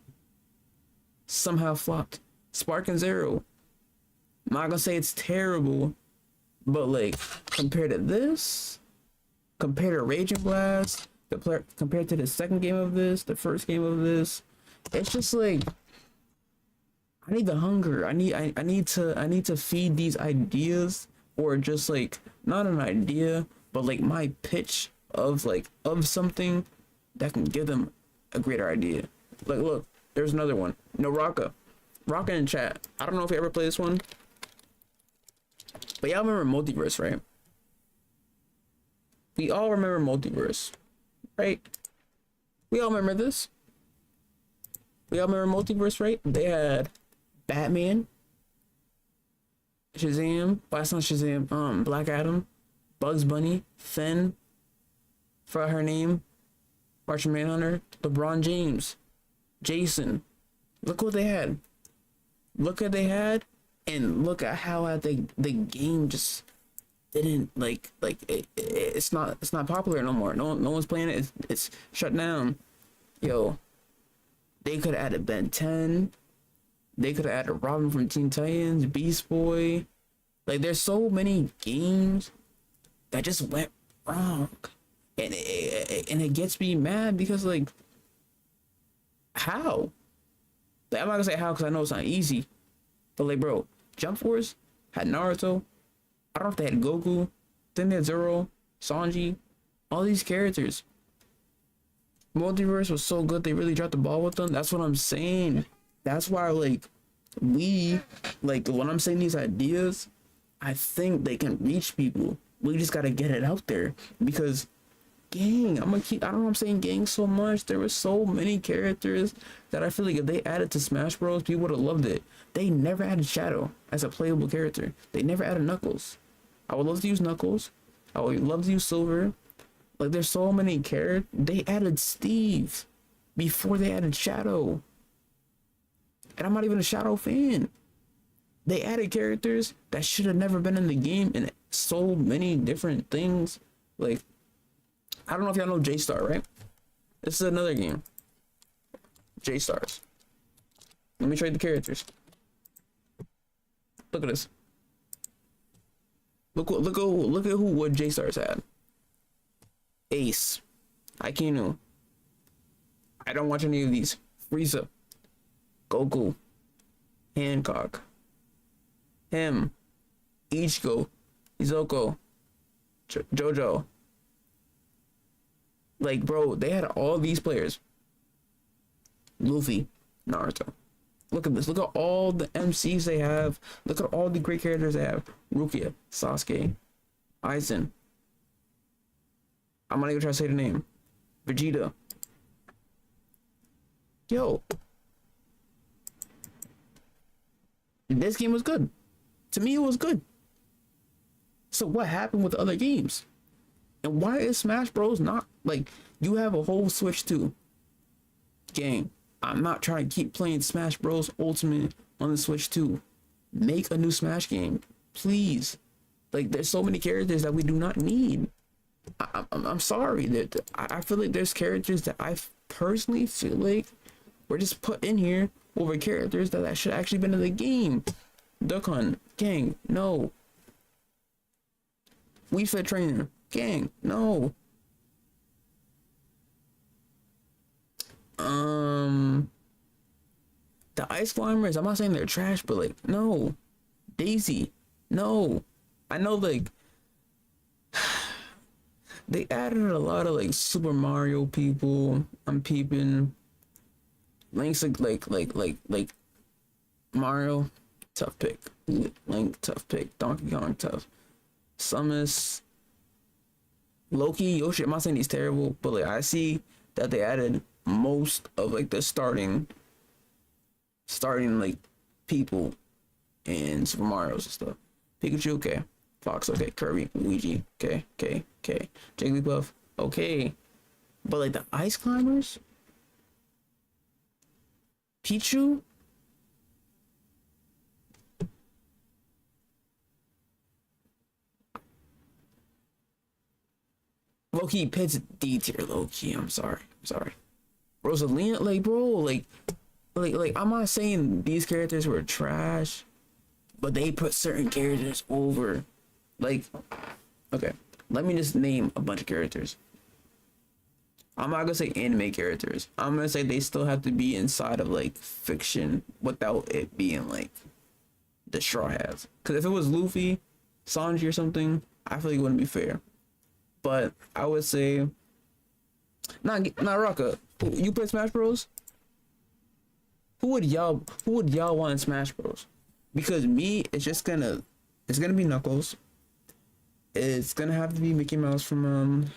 Spark and Zero. I'm not gonna say it's terrible, but like compared to this, compared to Raging Blast, compared to the second game of this, the first game of this, it's just like I need the hunger. I need to feed these ideas, or just like not an idea, but like my pitch of something that can give them a greater idea. Like look, there's another one. No, Rocka in chat. I don't know if you ever played this one. But y'all remember Multiverse, right? We all remember Multiverse, right? We all remember this. We all remember Multiverse, right? They had Batman, Shazam, last not Shazam, Black Adam, Bugs Bunny, Finn, forgot her name, Martian Manhunter, LeBron James, Jason. Look what they had. And look at how the game just didn't it's not popular no more. No one's playing it. It's shut down. Yo, they could have added Ben 10. They could have added Robin from Teen Titans, Beast Boy. Like, there's so many games that just went wrong, and it gets me mad because, like, how? Like, I'm not gonna say how because I know it's not easy, but like, bro, Jump Force had Naruto. I don't know if they had Goku. Then they had Zoro, Sanji, all these characters. Multiverse was so good, they really dropped the ball with them. That's what I'm saying. That's why, like, when I'm saying these ideas, I think they can reach people. We just gotta get it out there. Because, gang, I don't know, I'm saying gang so much. There were so many characters that I feel like if they added to Smash Bros, people would have loved it. They never added Shadow as a playable character. They never added Knuckles. I would love to use Knuckles. I would love to use Silver. Like, there's so many characters. They added Steve before they added Shadow. And I'm not even a Shadow fan. They added characters that should have never been in the game and so many different things. Like, I don't know if y'all know J-Star, right? This is another game. J-Stars. Let me trade the characters. Look at this. Look at what J-Stars had. Ace. Aikinu. I don't watch any of these. Frieza. Goku. Hancock. Him. Ichigo. Izoko. Jojo. Like, bro, they had all these players. Luffy. Naruto. Look at this. Look at all the MCs they have. Look at all the great characters they have. Rukia. Sasuke. Aizen. I'm not even trying to say the name. Vegeta. Yo. This game was good. To me, it was good. So what happened with the other games? And why is Smash Bros not, like, you have a whole Switch 2 game. I'm not trying to keep playing Smash Bros Ultimate on the Switch 2. Make a new Smash game, please. Like, there's so many characters that we do not need. I'm sorry that I feel like there's characters that I personally feel like were just put in here over characters that should actually been in the game. Duck Hunt, gang, no. We Fit Trainer, gang, no. The Ice Climbers, I'm not saying they're trash, but like, no. Daisy, no. I know, like, they added a lot of like Super Mario people. I'm peeping. Link's like Mario, tough pick. Link, tough pick. Donkey Kong, tough. Samus, Loki, Yoshi. I'm not saying he's terrible, but like I see that they added most of like the starting like people in Super Mario's and stuff. Pikachu, okay. Fox, okay. Kirby, Luigi, okay. Jigglypuff, okay. But like the Ice Climbers, Pichu, low-key, Pit's D tier, low-key. I'm sorry. Rosalina, like, bro, like I'm not saying these characters were trash, but they put certain characters over. Like, okay, let me just name a bunch of characters. I'm not gonna say anime characters. I'm gonna say they still have to be inside of like fiction without it being like the Straw Hats. Because if it was Luffy, Sanji, or something, I feel like it wouldn't be fair. But I would say, not Rocka. You play Smash Bros? Who would y'all want in Smash Bros? Because me, it's gonna be Knuckles. It's gonna have to be Mickey Mouse from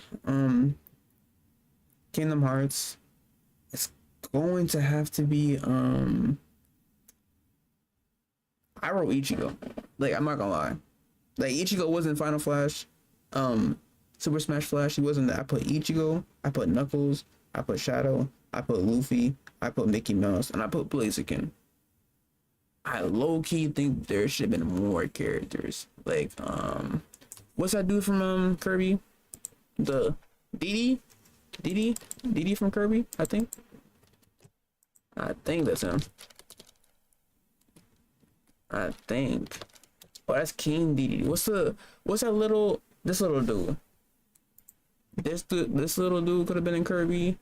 Kingdom Hearts. It's going to have to be I wrote Ichigo. Like, I'm not gonna lie. Like, Ichigo wasn't Final Flash. Super Smash Flash, he wasn't that. I put Ichigo, I put Knuckles, I put Shadow, I put Luffy, I put Mickey Mouse, and I put Blaziken. I low-key think there should have been more characters. Like, what's that dude from Kirby? The Didi from Kirby, I think that's him. I think. Oh, that's King Didi. What's that little dude? This little dude could have been in Kirby.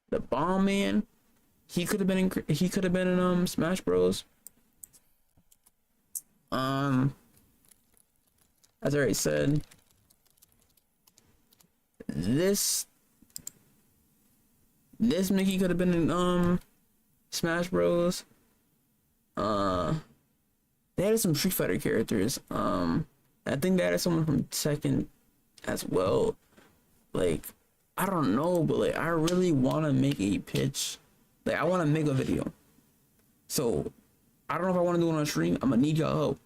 The Bomb Man. He could have been in Smash Bros. As I already said, this Mickey could have been in Smash Bros. They added some Street Fighter characters. I think they added someone from Tekken as well. Like, I don't know, but like, I really want to make a pitch. Like, I want to make a video. So, I don't know if I want to do it on a stream. I'm gonna need y'all help.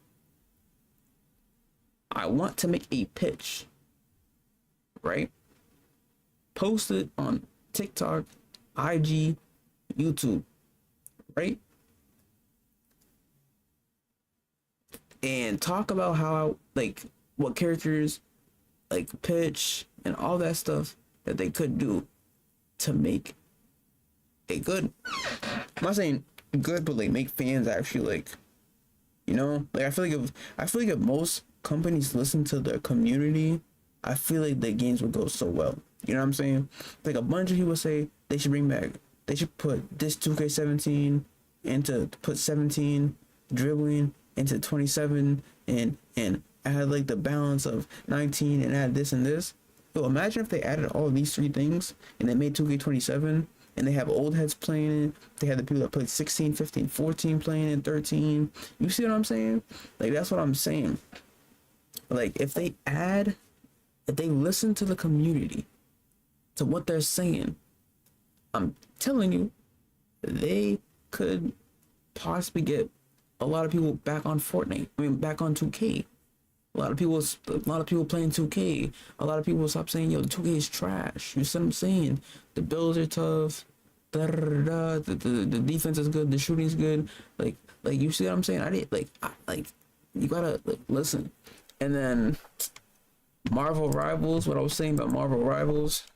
I want to make a pitch, right? Post it on TikTok, IG, YouTube, right? And talk about how, like, what characters, like, pitch and all that stuff that they could do to make it good. I'm not saying good, but like make fans actually like, you know, like I feel like if most companies listen to their community, I feel like the games would go so well. You know what I'm saying? Like a bunch of people say they should put this 2K17 into put 17 dribbling into 27 and add like the balance of 19 and add this and this. So imagine if they added all of these three things and they made 2K27 and they have old heads playing it. They have the people that played 16, 15, 14 playing it, 13. You see what I'm saying? Like, that's what I'm saying. Like, if they listen to the community, to what they're saying, I'm telling you, they could possibly get a lot of people back on Fortnite. I mean, back on 2K. A lot of people playing 2K. A lot of people stop saying, yo, 2K is trash. You see what I'm saying? The builds are tough. The defense is good. The shooting's good. Like you see what I'm saying? You gotta listen. And then Marvel Rivals. What I was saying about Marvel Rivals.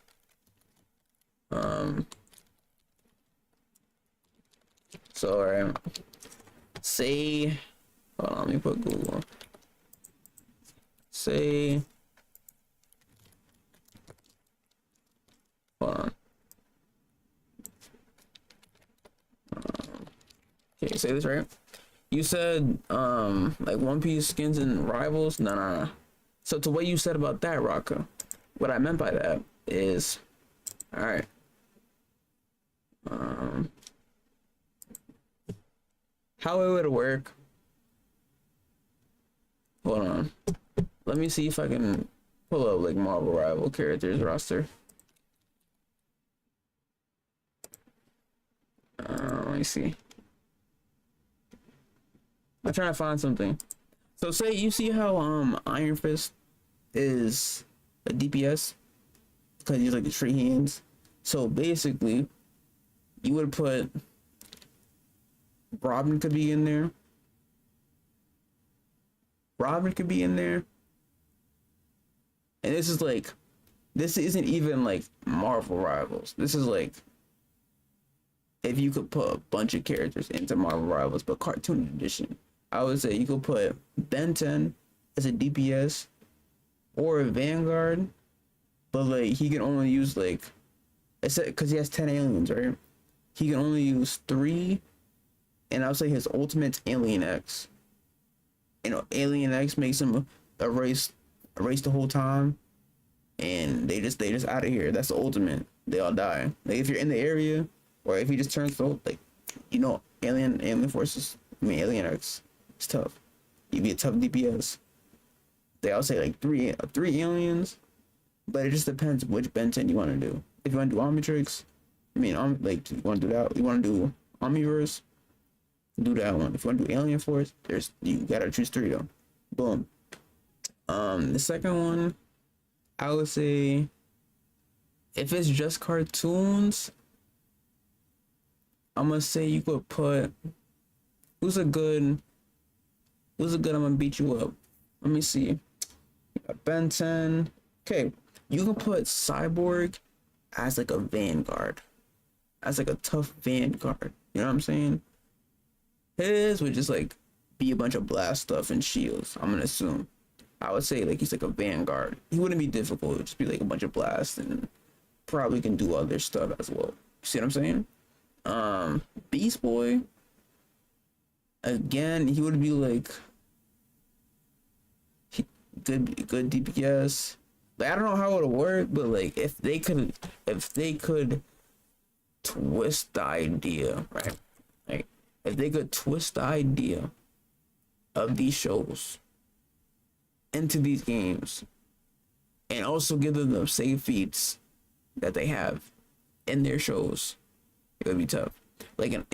So alright. Say, hold on, let me put Google. Say, hold on. Okay, say this right. You said like One Piece skins and Rivals. No. So to what you said about that, Rocka, what I meant by that is, all right. How it would work. Hold on. Let me see if I can pull up like Marvel Rival characters roster. Let me see. I'm trying to find something. So say you see how Iron Fist is a DPS because he's like the tree hands. So basically, you would put Robin could be in there. Robin could be in there. And this isn't even like Marvel Rivals. This is like if you could put a bunch of characters into Marvel Rivals, but cartoon edition. I would say you could put Ben 10 as a DPS or a Vanguard, but like he can only use like, I said because he has 10 aliens, right? He can only use 3, and I would say his ultimate's Alien X. You know, Alien X makes him erase the whole time, and they just out of here. That's the ultimate. They all die. Like if you're in the area, or if he just turns to like, you know, Alien X. It's tough. You'd be a tough DPS. They all say like three aliens, but it just depends which Ben 10 you want to do. If you want to do Omnitrix, you want to do that. You want to do Omniverse, do that one. If you want to do Alien Force, you gotta choose 3 though. Boom. The second one, I would say, if it's just cartoons, I'm gonna say you could put, who's a good Who's a good? I'm gonna beat you up. Let me see. You got Ben 10. Okay, you can put Cyborg as like a vanguard, as like a tough vanguard. You know what I'm saying? His would just like be a bunch of blast stuff and shields. I'm gonna assume. I would say like he's like a vanguard. He wouldn't be difficult. It'd just be like a bunch of blasts and probably can do other stuff as well. See what I'm saying? Beast Boy. Again, he would be like good DPS. Like, I don't know how it would work, but like if they could twist the idea, right? Like if they could twist the idea of these shows into these games and also give them the save feats that they have in their shows, it would be tough. Like in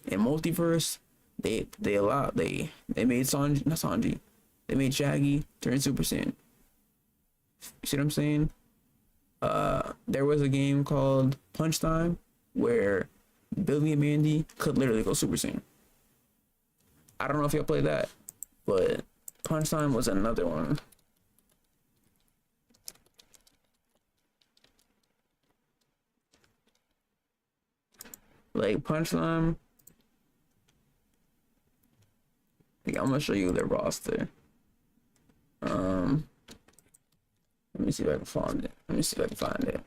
Multiverse, they made Sanji, not Sanji, they made Shaggy turn Super Saiyan. You see what I'm saying? There was a game called Punch Time where Billy and Mandy could literally go Super Saiyan. I don't know if y'all played that, but Punch Time was another one. Like Punch Time. I'm gonna show you their roster. Let me see if I can find it.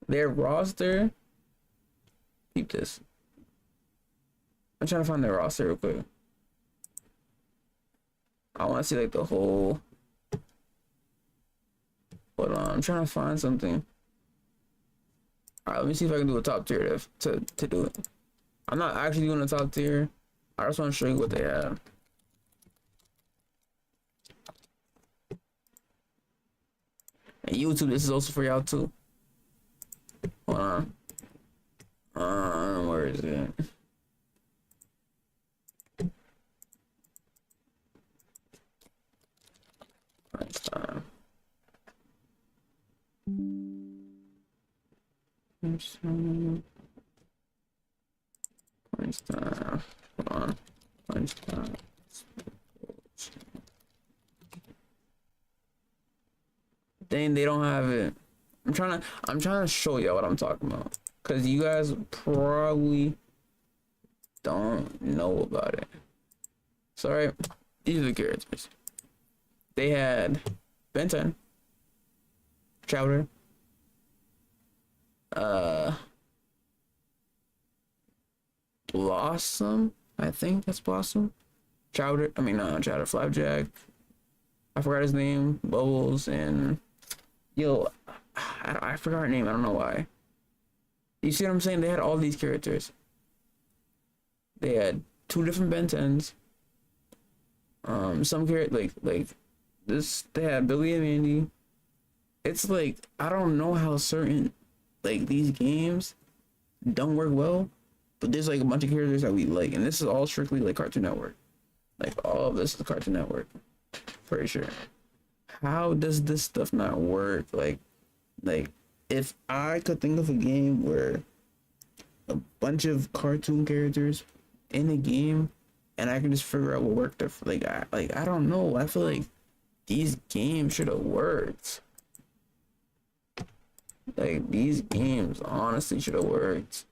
Their roster. Keep this. I'm trying to find their roster real quick. I want to see like the whole. But I'm trying to find something. All right, let me see if I can do a top tier to do it. I'm not actually doing a top tier. I just want to show you what they have. And YouTube, this is also for y'all too. Hold on. Where is it? Next time. Punch time. Hold on. Punch time. Dang, they don't have it. I'm trying to show y'all what I'm talking about, cause you guys probably don't know about it. Sorry, these are the characters. They had Ben 10, Chowder, Blossom. I think that's Blossom. Chowder. Chowder. Flapjack. I forgot his name. Bubbles and. Yo, I forgot her name. I don't know why. You see what I'm saying? They had all these characters. They had 2 different Ben 10s. Some character like this. They had Billy and Mandy. It's like I don't know how certain like these games don't work well, but there's like a bunch of characters that we like, and this is all strictly like Cartoon Network. Like all of this is Cartoon Network, pretty sure. How does this stuff not work? Like if I could think of a game where a bunch of cartoon characters in a game and I can just figure out what worked, I don't know. I feel like these games should have worked. Like these games honestly should have worked.